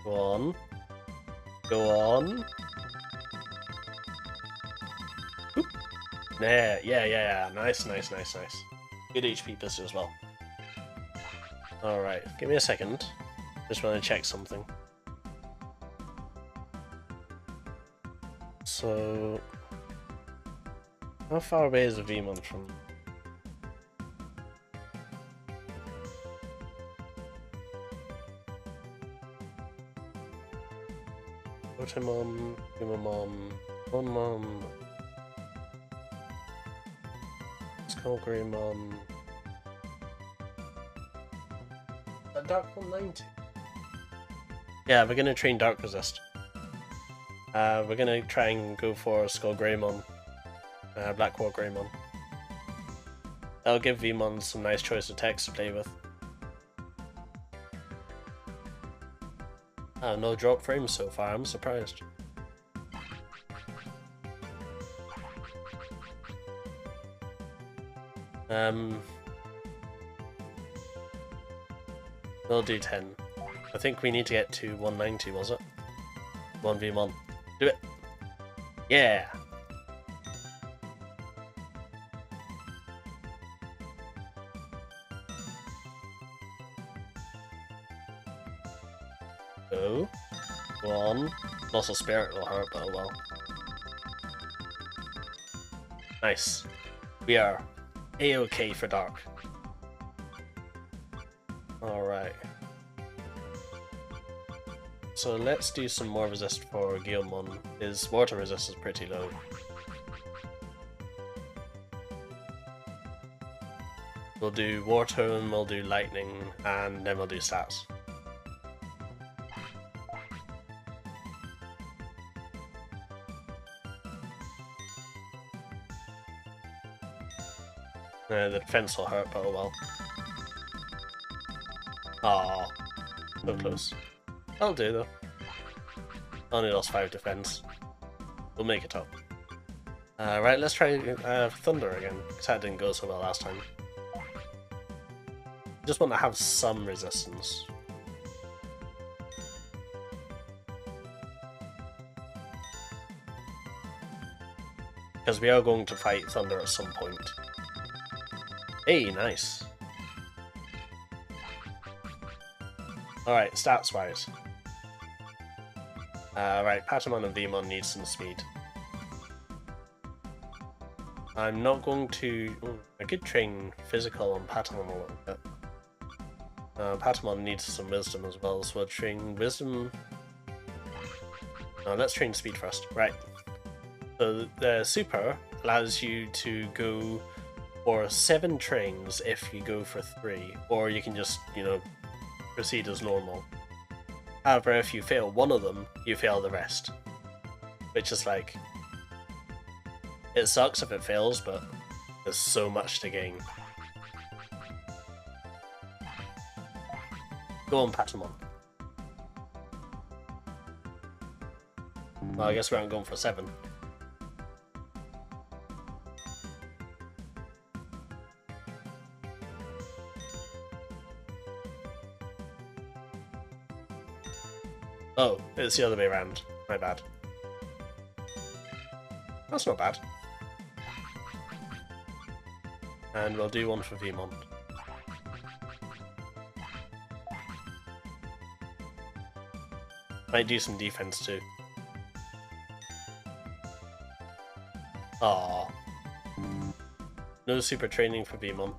Go on. Go on. Oop. There. Yeah. Nice. Good HP boost as well. Alright, give me a second. Just want to check something. So... how far away is the Vmon from... Gotemon, Gumamon, Onmon, Skullgreymon... Dark 190? Yeah, we're gonna train Dark Resist. We're gonna try and go for Skullgreymon. Blackwall Greymon. That'll give Vmon some nice choice of text to play with. Oh, no drop frames so far, I'm surprised. We'll do 10. I think we need to get to 190, was it? 1v1. Do it! Yeah! Go. Go on. Loss of spirit will hurt, but oh well. Nice. We are A-OK for Dark. Alright. So let's do some more resist for Guilmon. His water resist is pretty low. We'll do water and we'll do lightning and then we'll do stats. The defense will hurt, but oh well. Aww, so close. I'll do though. Only lost 5 defense. We'll make it up. Right, let's try Thunder again, because that didn't go so well last time. Just want to have some resistance. Because we are going to fight Thunder at some point. Hey, nice. Alright, stats wise. Right, Patamon and Vmon need some speed. I'm not going to... I could train physical on Patamon a little bit. Patamon needs some wisdom as well, so we'll train wisdom... let's train speed first. Right. So the super allows you to go for 7 trains if you go for 3, or you can just, you know, proceed as normal. However, if you fail one of them, you fail the rest. which is like, it sucks if it fails, but there's so much to gain. Go on, Patamon. Well, I guess we aren't going for 7. Oh, it's the other way around. My bad. That's not bad. And we'll do one for Vmon. Might do some defense too. Aww. No super training for Vmon.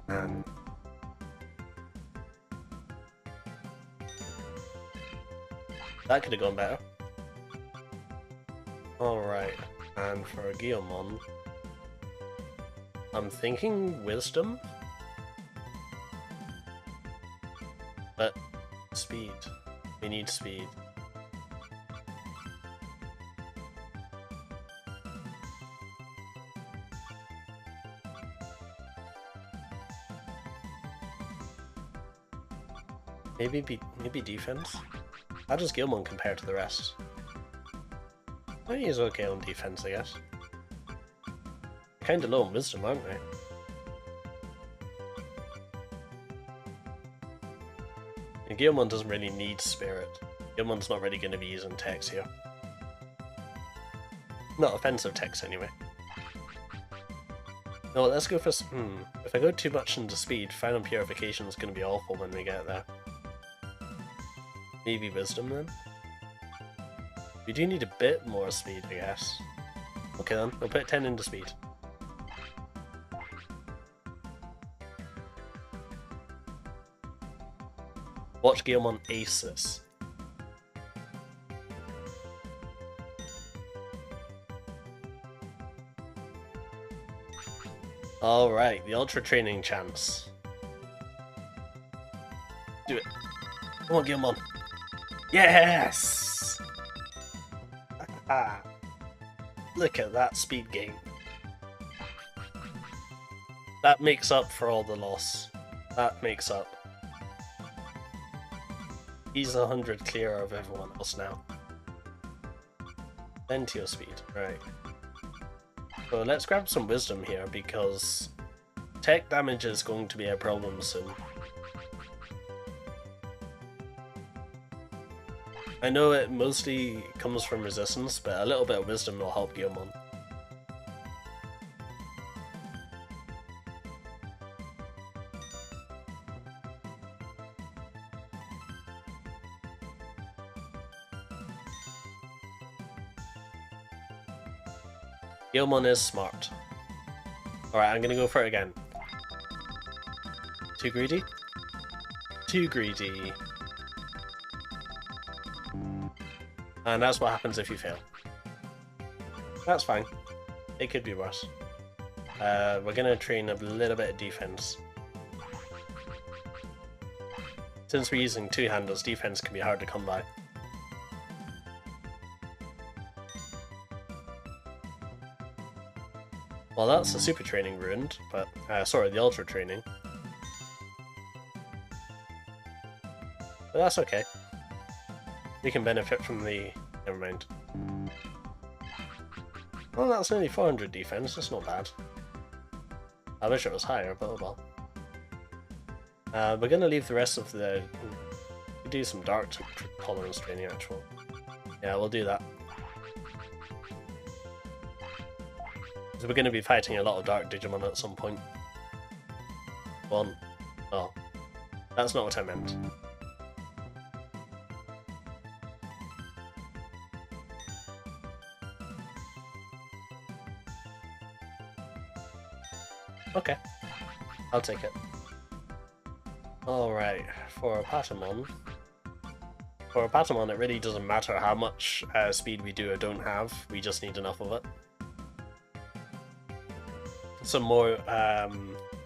And that could have gone better. Alright, and for Guillemon, I'm thinking Wisdom? But speed. We need speed. Maybe defense? How does Guillemon compare to the rest? Well, he's okay on defense, I guess. Kinda low on wisdom, aren't we? And Guillemon doesn't really need spirit. Guillemon's not really going to be using text here. Not offensive text, anyway. No, let's go for... If I go too much into speed, Final Purification is going to be awful when we get there. Maybe wisdom, then? We do need a bit more speed, I guess. Okay then, we'll put 10 into speed. Watch Guillemon ace this. Alright, the ultra training chance. Do it. Come on, Guillemon. Yes! Look at that speed gain. That makes up for all the loss. That makes up. He's 100 clear of everyone else now. Then to your speed, right. So let's grab some wisdom here because tech damage is going to be a problem soon. I know it mostly comes from resistance, but a little bit of wisdom will help Guillemon. Guillemon is smart. Alright, I'm gonna go for it again. Too greedy? Too greedy. And that's what happens if you fail. That's fine. It could be worse. We're gonna train a little bit of defense. Since we're using two handles, defense can be hard to come by. Well, that's the super training ruined, but sorry, the ultra training. But that's okay. We can benefit from the... Never mind. Well, that's only 400 defense, that's not bad. I wish it was higher, but oh well. We're gonna leave the rest of the... We do some dark tolerance training, actually. Yeah, we'll do that. So we're gonna be fighting a lot of dark Digimon at some point. One. Oh. That's not what I meant. Okay, I'll take it. Alright, for a Patamon. For a Patamon, it really doesn't matter how much speed we do or don't have, we just need enough of it. Some more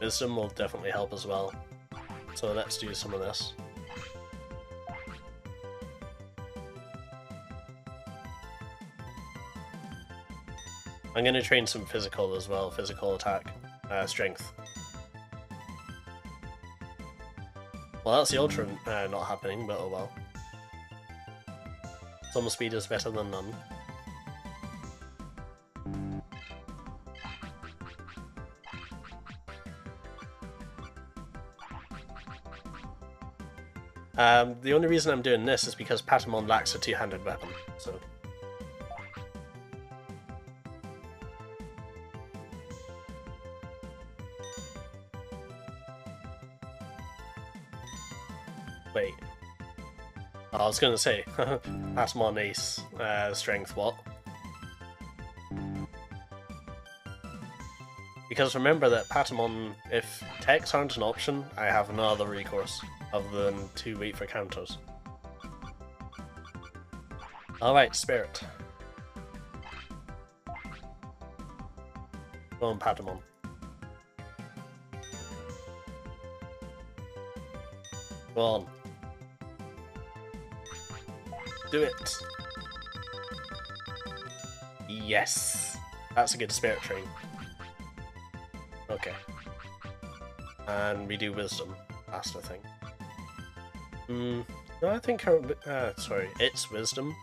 wisdom will definitely help as well. So let's do some of this. I'm gonna train some physical as well, physical attack, strength. Well, that's the ultra not happening, but oh well. Some speed is better than none. The only reason I'm doing this is because Patamon lacks a two-handed weapon, so... Wait. I was gonna say, Patamon Ace, strength, what? Because remember that Patamon, if techs aren't an option, I have no other recourse other than to wait for counters. Alright, Spirit. Go on, Patamon. Go on. Do it! Yes! That's a good Spirit train. Okay. And we do Wisdom, last I think. No, I think her... sorry, it's Wisdom.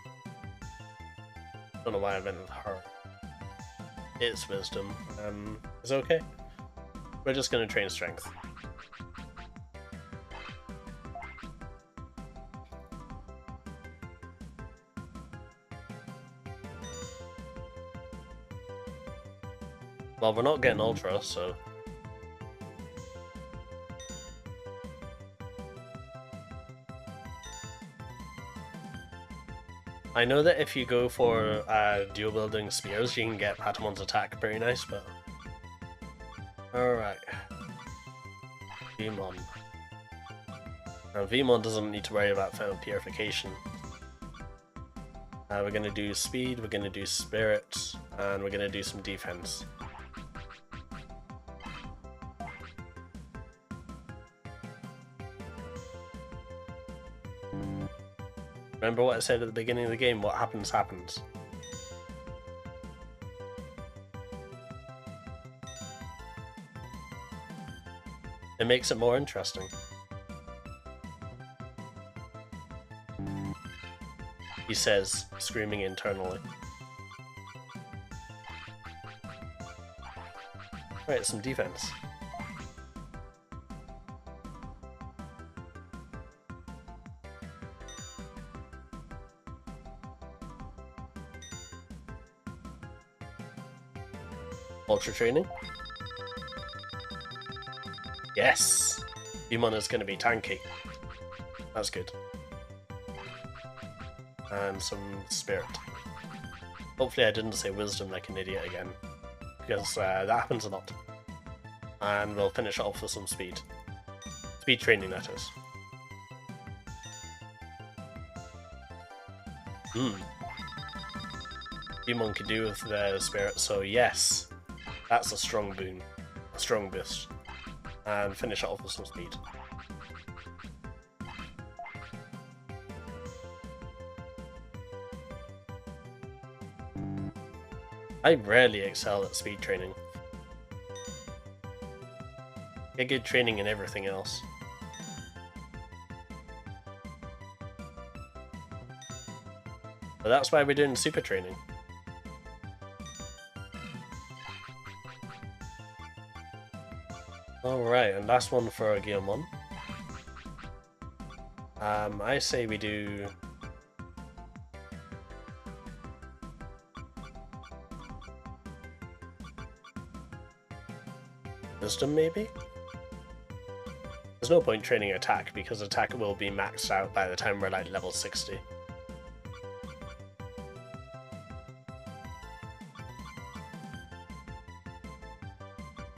Don't know why I meant her. It's Wisdom. Is it okay? We're just gonna train Strength. Well, we're not getting Ultra, so... I know that if you go for dual building spears, you can get Patamon's attack pretty nice, but... Alright. Vmon. Now, Vmon doesn't need to worry about final purification. We're gonna do speed, we're gonna do spirit, and we're gonna do some defense. Remember what I said at the beginning of the game, what happens, happens. It makes it more interesting. He says, screaming internally. Right, some defense. Ultra training. Yes! Digimon is going to be tanky. That's good. And some spirit. Hopefully I didn't say wisdom like an idiot again, because that happens a lot. And we'll finish it off with some speed. Speed training, that is. Digimon could do with the spirit, so yes. That's a strong boon. A strong boost. And finish it off with some speed. I rarely excel at speed training. Get good training in everything else. But that's why we're doing super training. Alright, and last one for Guillemon. I say we do... Wisdom, maybe? There's no point training attack, because attack will be maxed out by the time we're like level 60.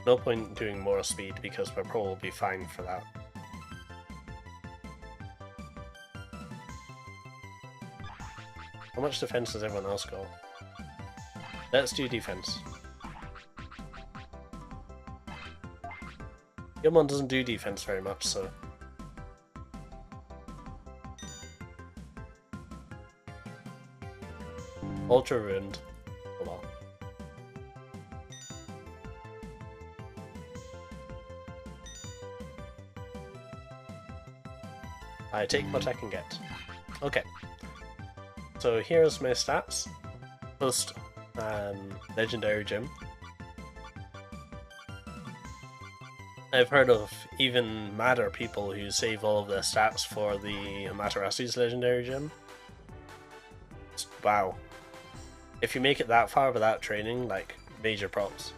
No point doing more speed, because we're probably fine for that. How much defense does everyone else got? Let's do defense. Digimon doesn't do defense very much, so... Ultra ruined. Hold on. I take what I can get. Okay. So here's my stats. Post Legendary Gym. I've heard of even madder people who save all of their stats for the Amaterasu's Legendary Gym. Wow. If you make it that far without training, like, major props.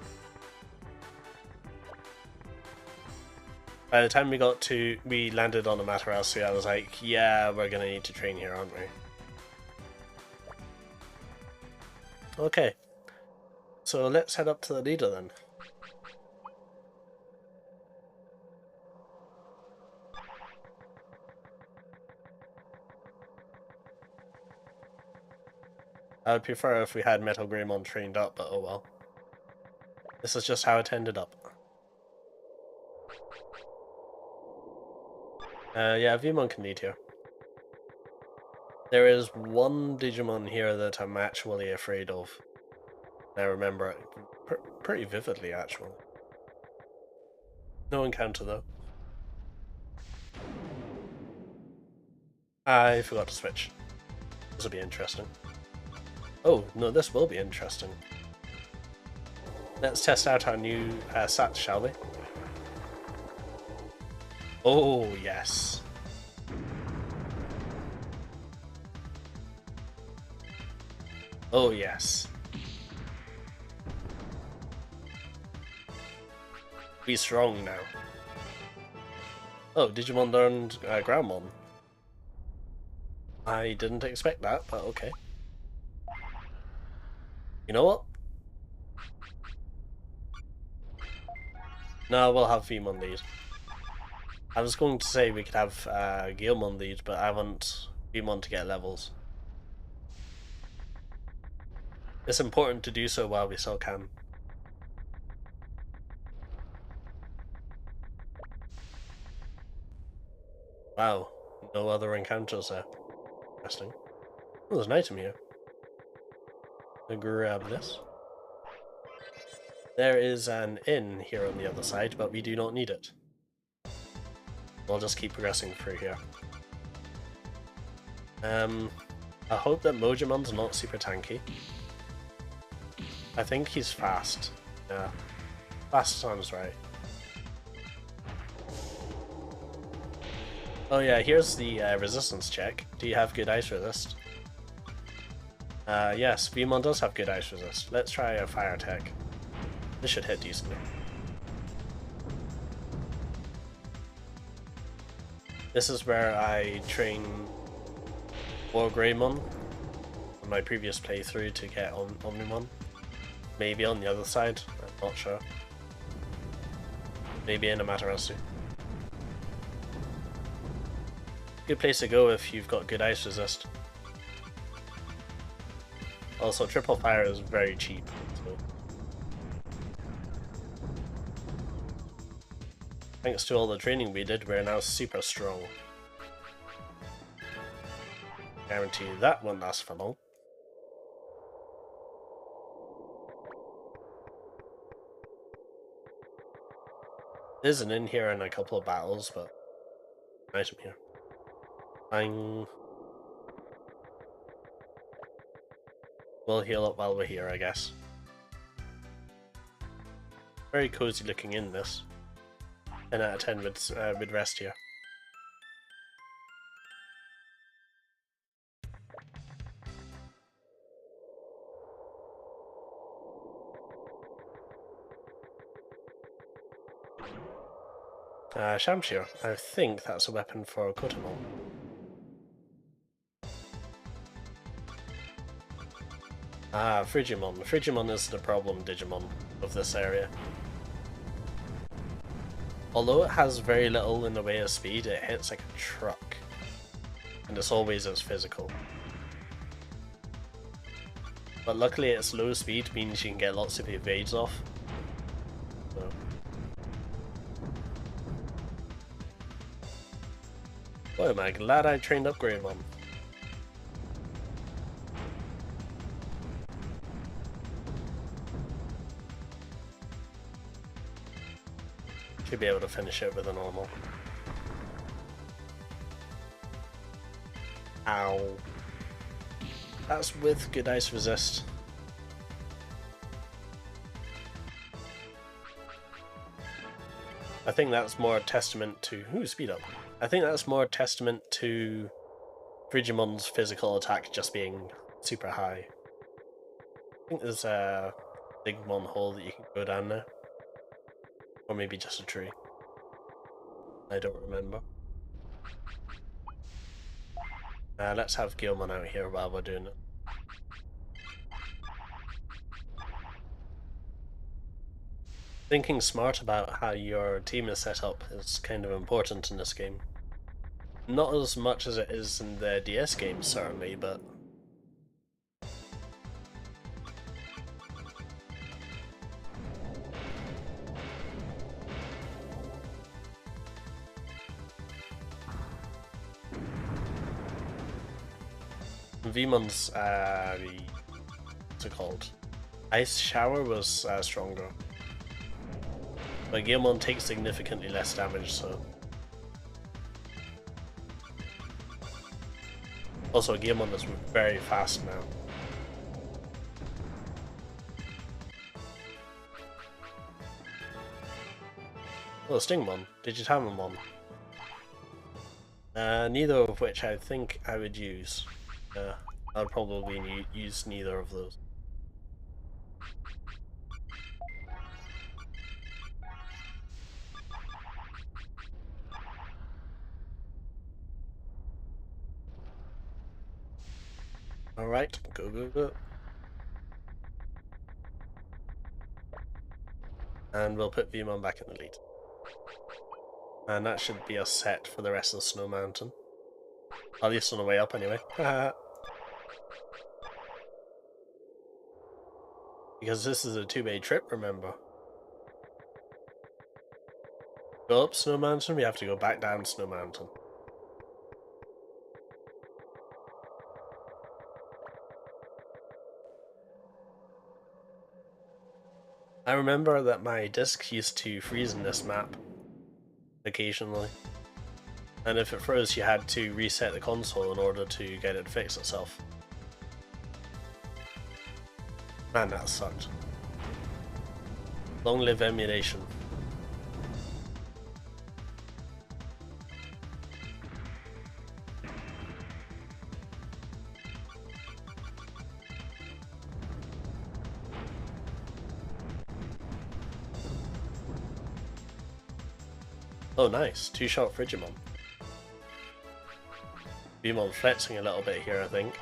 By the time we landed on Amaterasu, I was like, yeah, we're gonna need to train here, aren't we? Okay. So let's head up to the leader then. I would prefer if we had Metal Greymon trained up, but oh well. This is just how it ended up. Yeah, Vmon can lead here. There is one Digimon here that I'm actually afraid of. I remember it pretty vividly, actually. No encounter, though. I forgot to switch. This will be interesting. Oh, no, this will be interesting. Let's test out our new sats, shall we? Oh, yes. Oh, yes. Be strong now. Oh, Digimon learned Groundmon. I didn't expect that, but okay. You know what? No, we'll have Vmon lead. I was going to say we could have Guilmon lead, but I want Vmon to get levels. It's important to do so while we still can. Wow, no other encounters there. Interesting. Oh, there's an item here. I'll grab this. There is an inn here on the other side, but we do not need it. We'll just keep progressing through here. I hope that Mojimon's not super tanky. I think he's fast. Yeah. Fast sounds right. Oh yeah, here's the resistance check. Do you have good ice resist? Yes, Vmon does have good ice resist. Let's try a fire attack. This should hit decently. This is where I train more Greymon on my previous playthrough to get on Omnimon. Maybe on the other side, I'm not sure. Maybe in Amaterasu. Good place to go if you've got good ice resist. Also, triple fire is very cheap. So. Thanks to all the training we did, we're now super strong. Guarantee that won't last for long. There's an inn here in a couple of battles, but item here. Fine. We'll heal up while we're here, I guess. Very cozy looking in this. 10 out of 10 with rest here. Shamshir. I think that's a weapon for Kotamon. Ah, Frigimon. Frigimon is the problem Digimon of this area. Although it has very little in the way of speed, it hits like a truck. And it's always as physical. But luckily its low speed means you can get lots of evades off. So. Boy, am I glad I trained up Greymon. Should be able to finish it with a normal. Ow. That's with good ice resist. I think that's more a testament to... Ooh, speed up. I think that's more a testament to Digimon's physical attack just being super high. I think there's a Digimon hole that you can go down there. Or maybe just a tree. I don't remember. Let's have Gilman out here while we're doing it. Thinking smart about how your team is set up is kind of important in this game. Not as much as it is in the DS games, certainly, but... Veemon's, what's it called? Ice Shower was stronger. But Gilmon takes significantly less damage, so... Also, Gilmon is very fast now. Oh, Stingmon, Digitamon. Neither of which I think I would use. I'd probably use neither of those. Alright, go, go, go. And we'll put Veemon back in the lead. And that should be a set for the rest of the Snow Mountain. At least on the way up anyway. Because this is a two-way trip, remember. Go up Snow Mountain, we have to go back down Snow Mountain. I remember that my disc used to freeze in this map occasionally, and if it froze you had to reset the console in order to get it to fix itself. Man, that sucked. Long live emulation. Oh nice, two-shot Frigimon. Veemon flexing a little bit here, I think.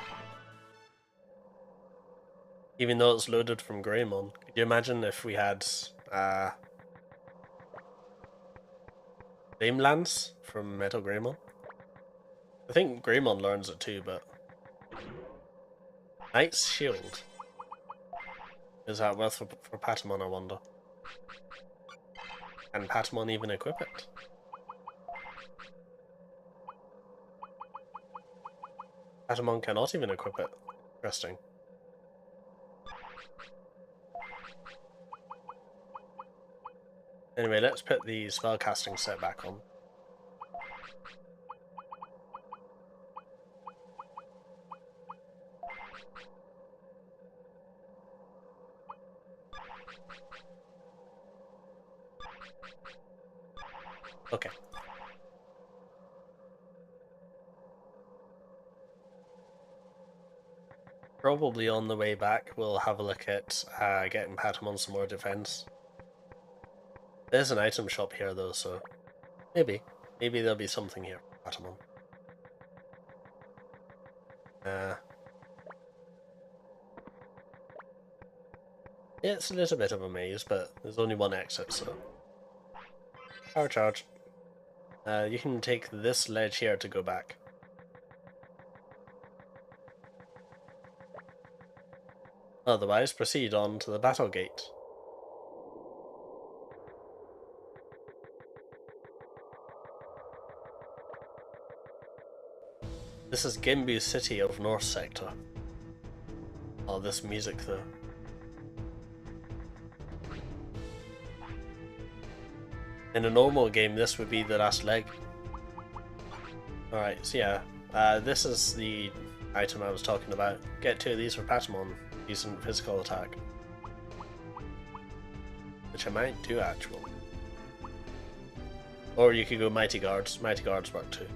Even though it's loaded from Greymon. Could you imagine if we had Flame Lance from Metal Greymon? I think Greymon learns it too, but... Knight's Shield. Is that worth for Patamon, I wonder? Can Patamon even equip it? Patamon cannot even equip it. Interesting. Anyway, let's put the spellcasting set back on. Okay. Probably on the way back we'll have a look at getting Patamon some more defense. There's an item shop here though, so maybe there'll be something here for Patamon. Yeah, it's a little bit of a maze, but there's only one exit, so... Power charge. You can take this ledge here to go back. Otherwise, proceed on to the battle gate. This is Gimbu City of North Sector. Oh, this music though. In a normal game, this would be the last leg. Alright, so yeah, This is the item I was talking about. Get 2 of these for Patamon. Decent physical attack. Which I might do, actually. Or you could go Mighty Guards. Mighty Guards work too.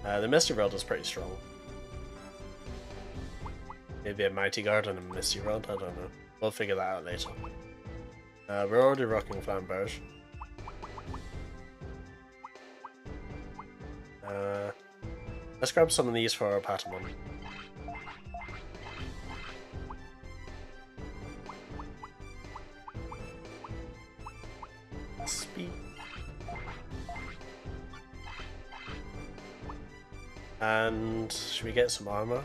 The Misty Rod is pretty strong. Maybe a Mighty Guard and a Misty Rod, I don't know. We'll figure that out later. We're already rocking Flamberge. Let's grab some of these for our Patamon. Speed. And should we get some armor?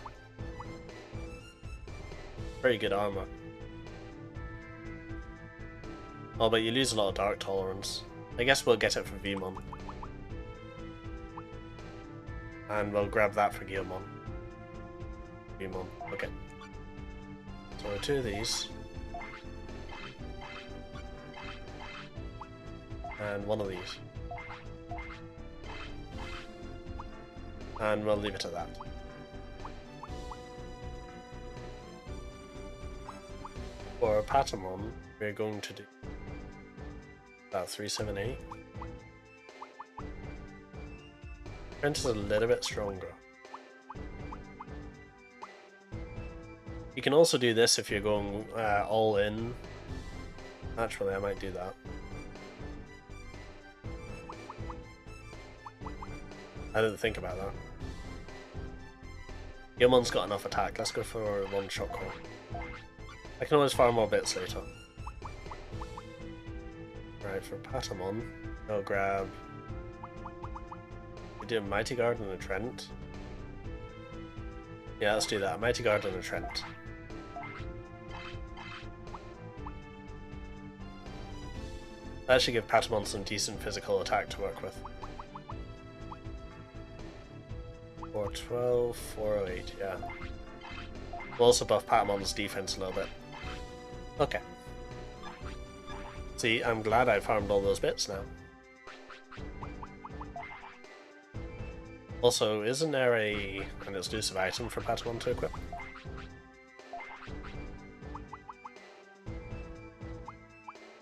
Very good armor. Oh, but you lose a lot of dark tolerance. I guess we'll get it for Vmon. And we'll grab that for Guilmon. Vmon, okay. So 2 of these. And 1 of these. And we'll leave it at that. For Patamon, we're going to do about 378. Trent is a little bit stronger. You can also do this if you're going all in. Naturally, I might do that. I didn't think about that. Guilmon's got enough attack. Let's go for 1 shot core. I can always farm more bits later. Right, for Patamon, I'll grab... We do a Mighty Guard and a Trent. Yeah, let's do that. A Mighty Guard and a Trent. That should give Patamon some decent physical attack to work with. 412, 408, yeah. We'll also buff Patamon's defense a little bit. Okay. See, I'm glad I farmed all those bits now. Also, isn't there an exclusive item for Patamon to equip?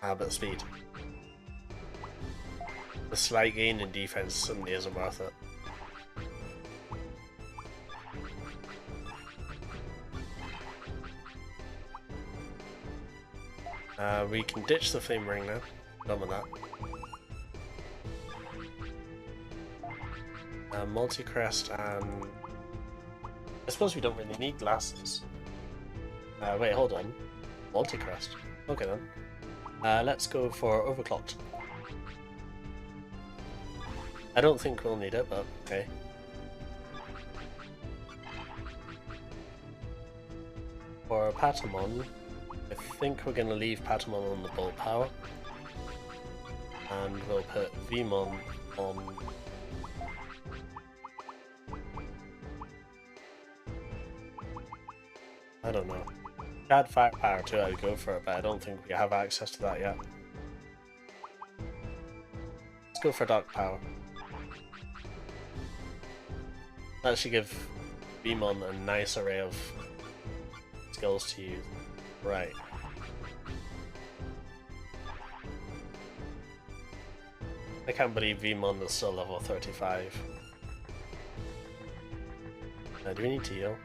But speed. The slight gain in defense suddenly isn't worth it. We can ditch the Flame Ring now. Done with that. Multi-crest and... I suppose we don't really need glasses. Wait, hold on. Multi-crest. Okay then. Let's go for Overclocked. I don't think we'll need it, but okay. For Patamon, I think we're going to leave Patamon on the Bolt Power. And we'll put Vmon on... I don't know. If I had Fire Power too, I'd go for it, but I don't think we have access to that yet. Let's go for Dark Power. That should give Vmon a nice array of skills to use. Right. I can't believe Vmon is still level 35. Do we need to heal?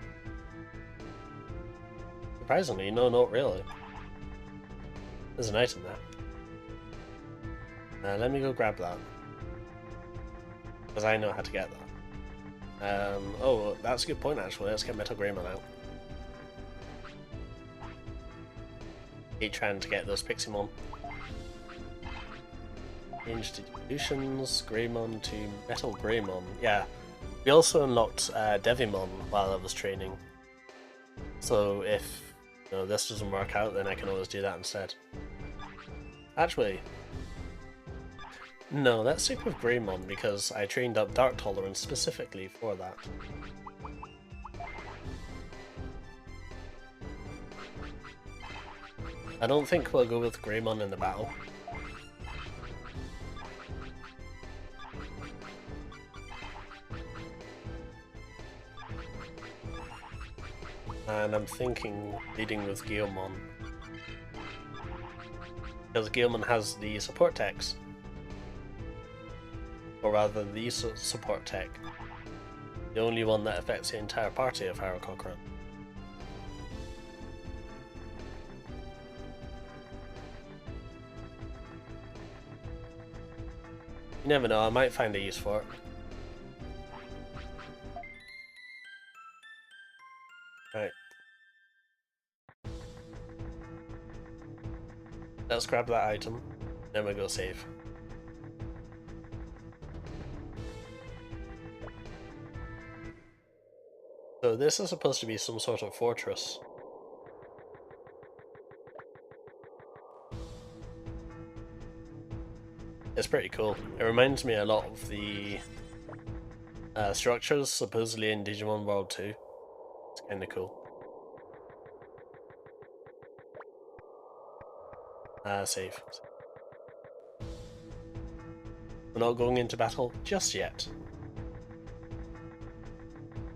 Surprisingly, no, not really. There's an item there. Let me go grab that. Because I know how to get that. Oh, that's a good point actually. Let's get Metal Greymon out. Keep trying to get those Piximon. Change distributions, Greymon to Metal Greymon. Yeah. We also unlocked Devimon while I was training. So if this doesn't work out, then I can always do that instead. Actually, no, let's stick with Greymon because I trained up Dark Tolerance specifically for that. I don't think we'll go with Greymon in the battle. And I'm thinking leading with Guilmon. Because Guilmon has the support techs. Or rather, the support tech. The only one that affects the entire party of I recall correctly. You never know, I might find a use for it. Right. Let's grab that item, then we go save. So this is supposed to be some sort of fortress. It's pretty cool. It reminds me a lot of the structures supposedly in Digimon World 2. It's kinda cool. Save. We're not going into battle just yet.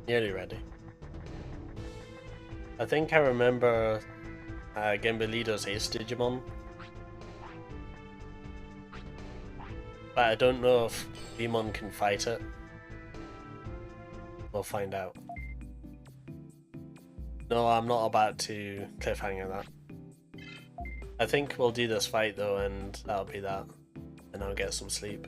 Nearly ready. I think I remember Gembeleader's Ace Digimon. But I don't know if Digimon can fight it. We'll find out. No, I'm not about to cliffhanger that. I think we'll do this fight though, and that'll be that. And I'll get some sleep.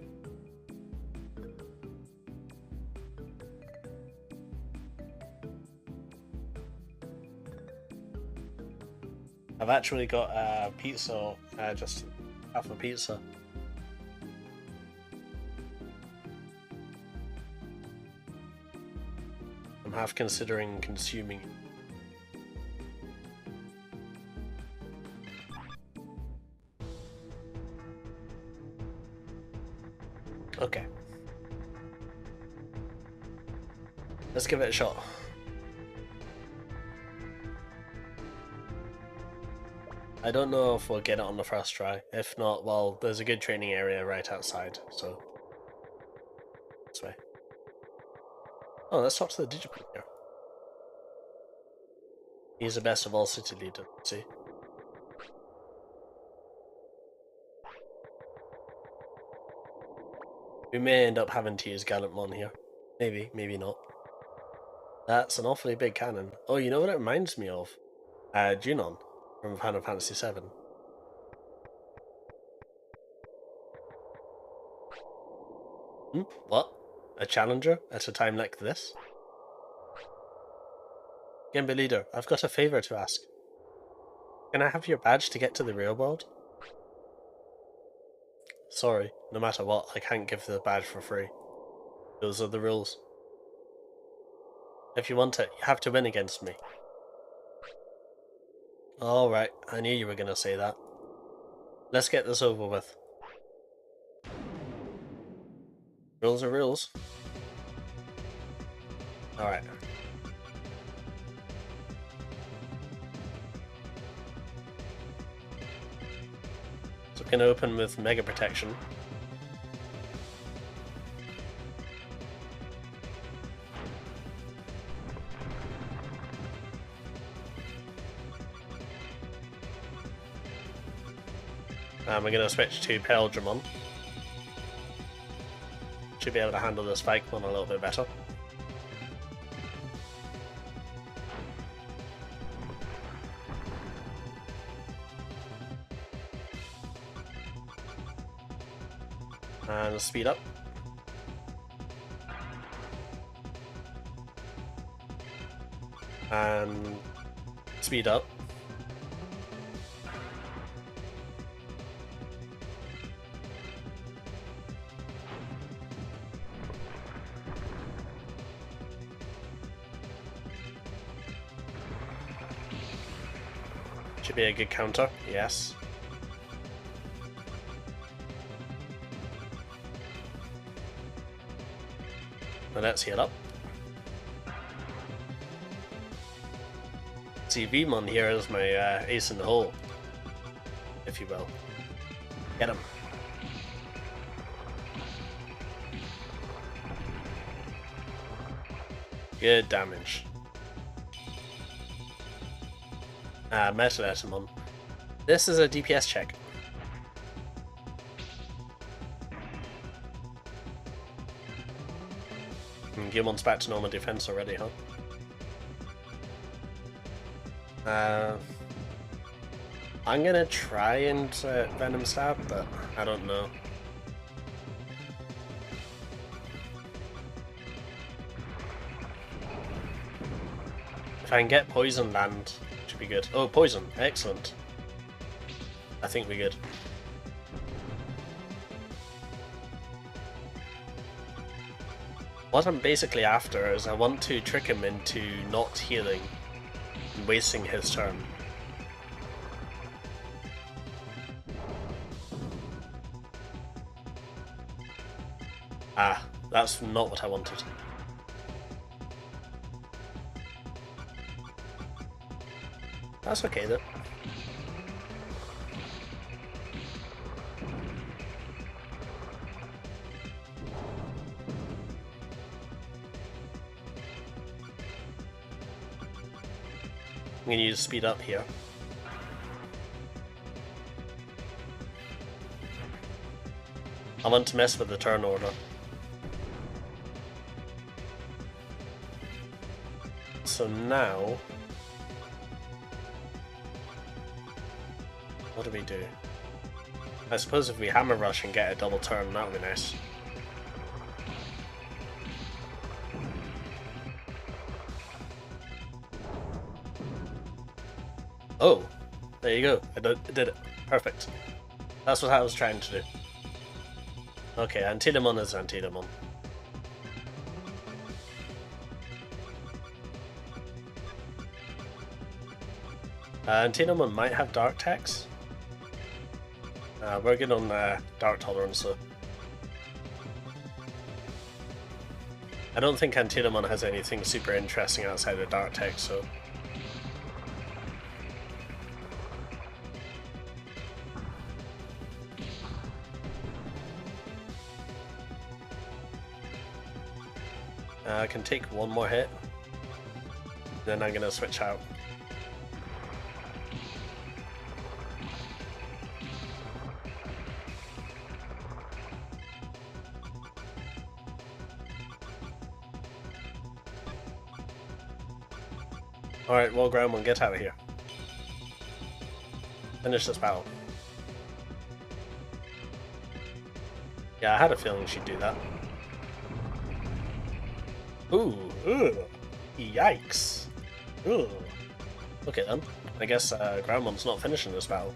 I've actually got a pizza, just half a pizza. I'm half considering consuming it. Okay. Let's give it a shot. I don't know if we'll get it on the first try. If not, well, there's a good training area right outside, so this way. Oh, let's talk to the Digimon here. He's the best of all city leaders, see? We may end up having to use Gallantmon here. Maybe, maybe not. That's an awfully big cannon. Oh, you know what it reminds me of? Junon from Final Fantasy VII. What? A challenger at a time like this? Gemba Leader, I've got a favor to ask. Can I have your badge to get to the real world? Sorry, no matter what, I can't give the badge for free. Those are the rules. If you want it, you have to win against me. Alright, I knew you were gonna say that. Let's get this over with. Rules are rules. Alright. So we're gonna open with Mega Protection. And we're going to switch to Peldramon. Should be able to handle this Spike one a little bit better. And speed up. And speed up. Should be a good counter, yes. Now let's heal up. See, Vmon here is my ace in the hole. if you will. Get him. Good damage. Moderator. This is a DPS check. Guilmon's back to normal defense already, huh? I'm gonna try and Venom Stab, but I don't know. If I can get Poison land, should be good. Oh, Poison! Excellent. I think we're good. What I'm basically after is I want to trick him into not healing and wasting his turn. Ah, that's not what I wanted. That's okay though. I'm going to use speed up here. I want to mess with the turn order. So now, what do we do? I suppose if we hammer rush and get a double turn, that would be nice. Oh, there you go. I did it. Perfect. That's what I was trying to do. Okay, Antidemon is Antidemon. Antidemon might have Dark Tex. We're good on Dark Tolerance though. I don't think Antidemon has anything super interesting outside of Dark Tex, so... I can take one more hit, then I'm gonna switch out. Alright, well, Ground One, get out of here. Finish this battle. Yeah, I had a feeling she'd do that. Ooh, ugh, yikes. Ugh. Okay then, I guess Ground One's not finishing this battle.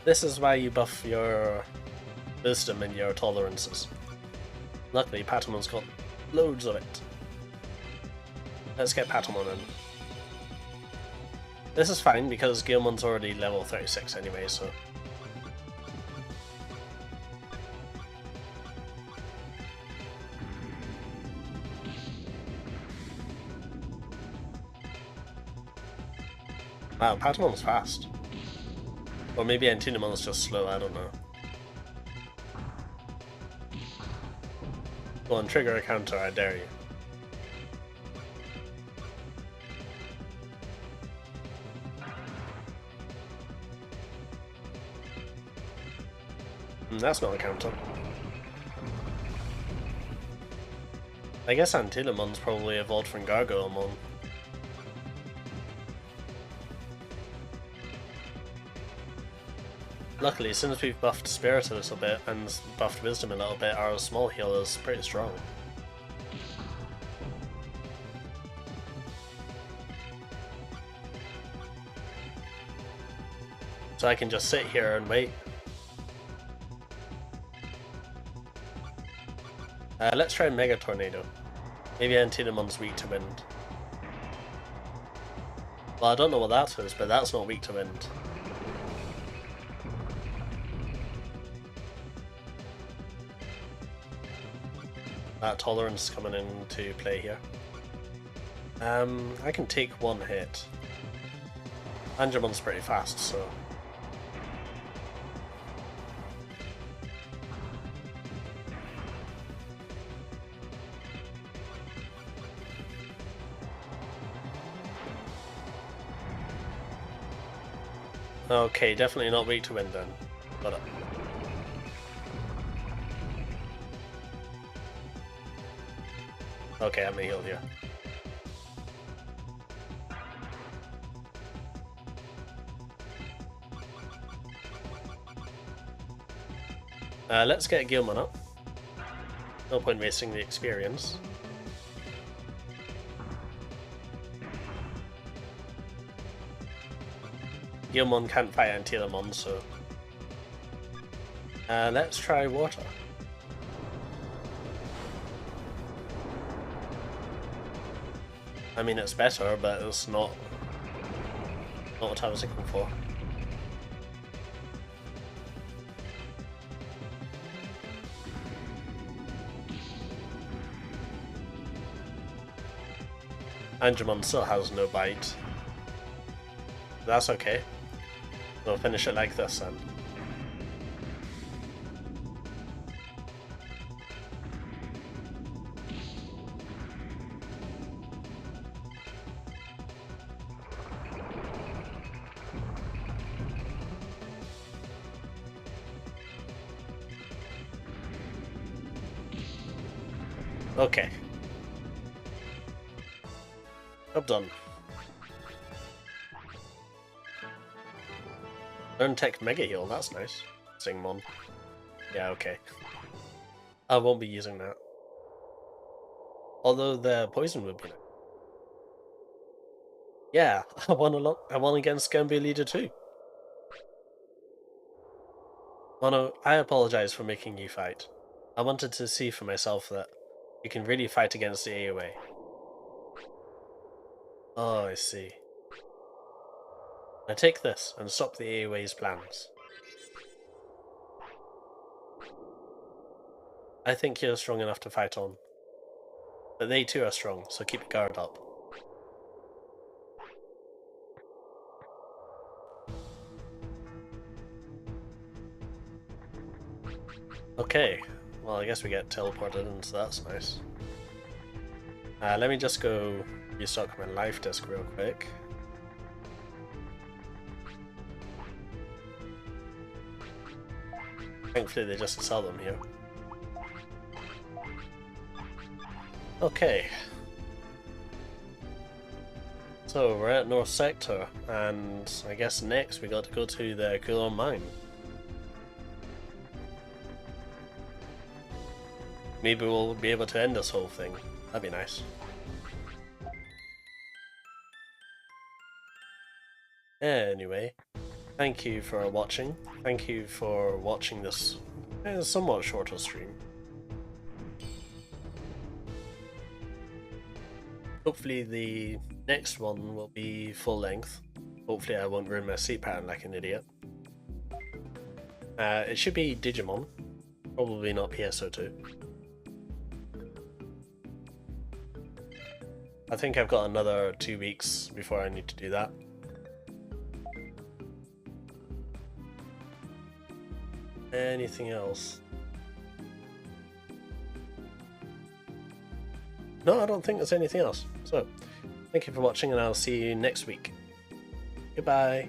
This is why you buff your wisdom and your tolerances. Luckily, Patamon's got loads of it. Let's get Patamon in. This is fine because Guilmon's already level 36 anyway, so... Wow, Patamon's fast. Or maybe Antidemon's just slow, I don't know. Go on, trigger a counter, I dare you. That's not a counter. I guess Antidemon's probably evolved from Gargoylemon. Luckily, since we've buffed Spirit a little bit and buffed Wisdom a little bit, our small heal is pretty strong. So I can just sit here and wait. Let's try Mega Tornado. Maybe Antidemon's weak to wind. Well, I don't know what that is, but that's not weak to wind. That tolerance coming into play here. I can take one hit. Angemon's pretty fast, so... Okay, definitely not weak to wind then. Got it. Okay, I'm healed here. Let's get Gilman up. No point wasting the experience. Gilmon can't fight Antilamon, so... let's try water. I mean, it's better, but it's not what I was looking for. Angemon still has no bite. That's okay. We'll finish it like this then. Okay. Job done. Learn Tech Mega Heal, that's nice. Singmon. Yeah, okay. I won't be using that. Although the poison would be nice. Yeah, I won a lot. I won against Gambia Leader too. Mono, I apologize for making you fight. I wanted to see for myself that you can really fight against the AoA. Oh, I see. Now take this and stop the AoA's plans. I think you're strong enough to fight on. But they too are strong, so keep your guard up. Okay, well I guess we get teleported in, so that's nice. Let me just go restock my life disc real quick. Thankfully they just sell them here. Okay. So we're at North Sector, and I guess next we got to go to the Kulon Mine. Maybe we'll be able to end this whole thing. That'd be nice. Anyway, thank you for watching. Thank you for watching this somewhat shorter stream. Hopefully the next one will be full length. Hopefully I won't ruin my sleep pattern like an idiot. It should be Digimon, probably not PSO2. I think I've got another 2 weeks before I need to do that. Anything else? No, I don't think there's anything else. So, thank you for watching and I'll see you next week. Goodbye.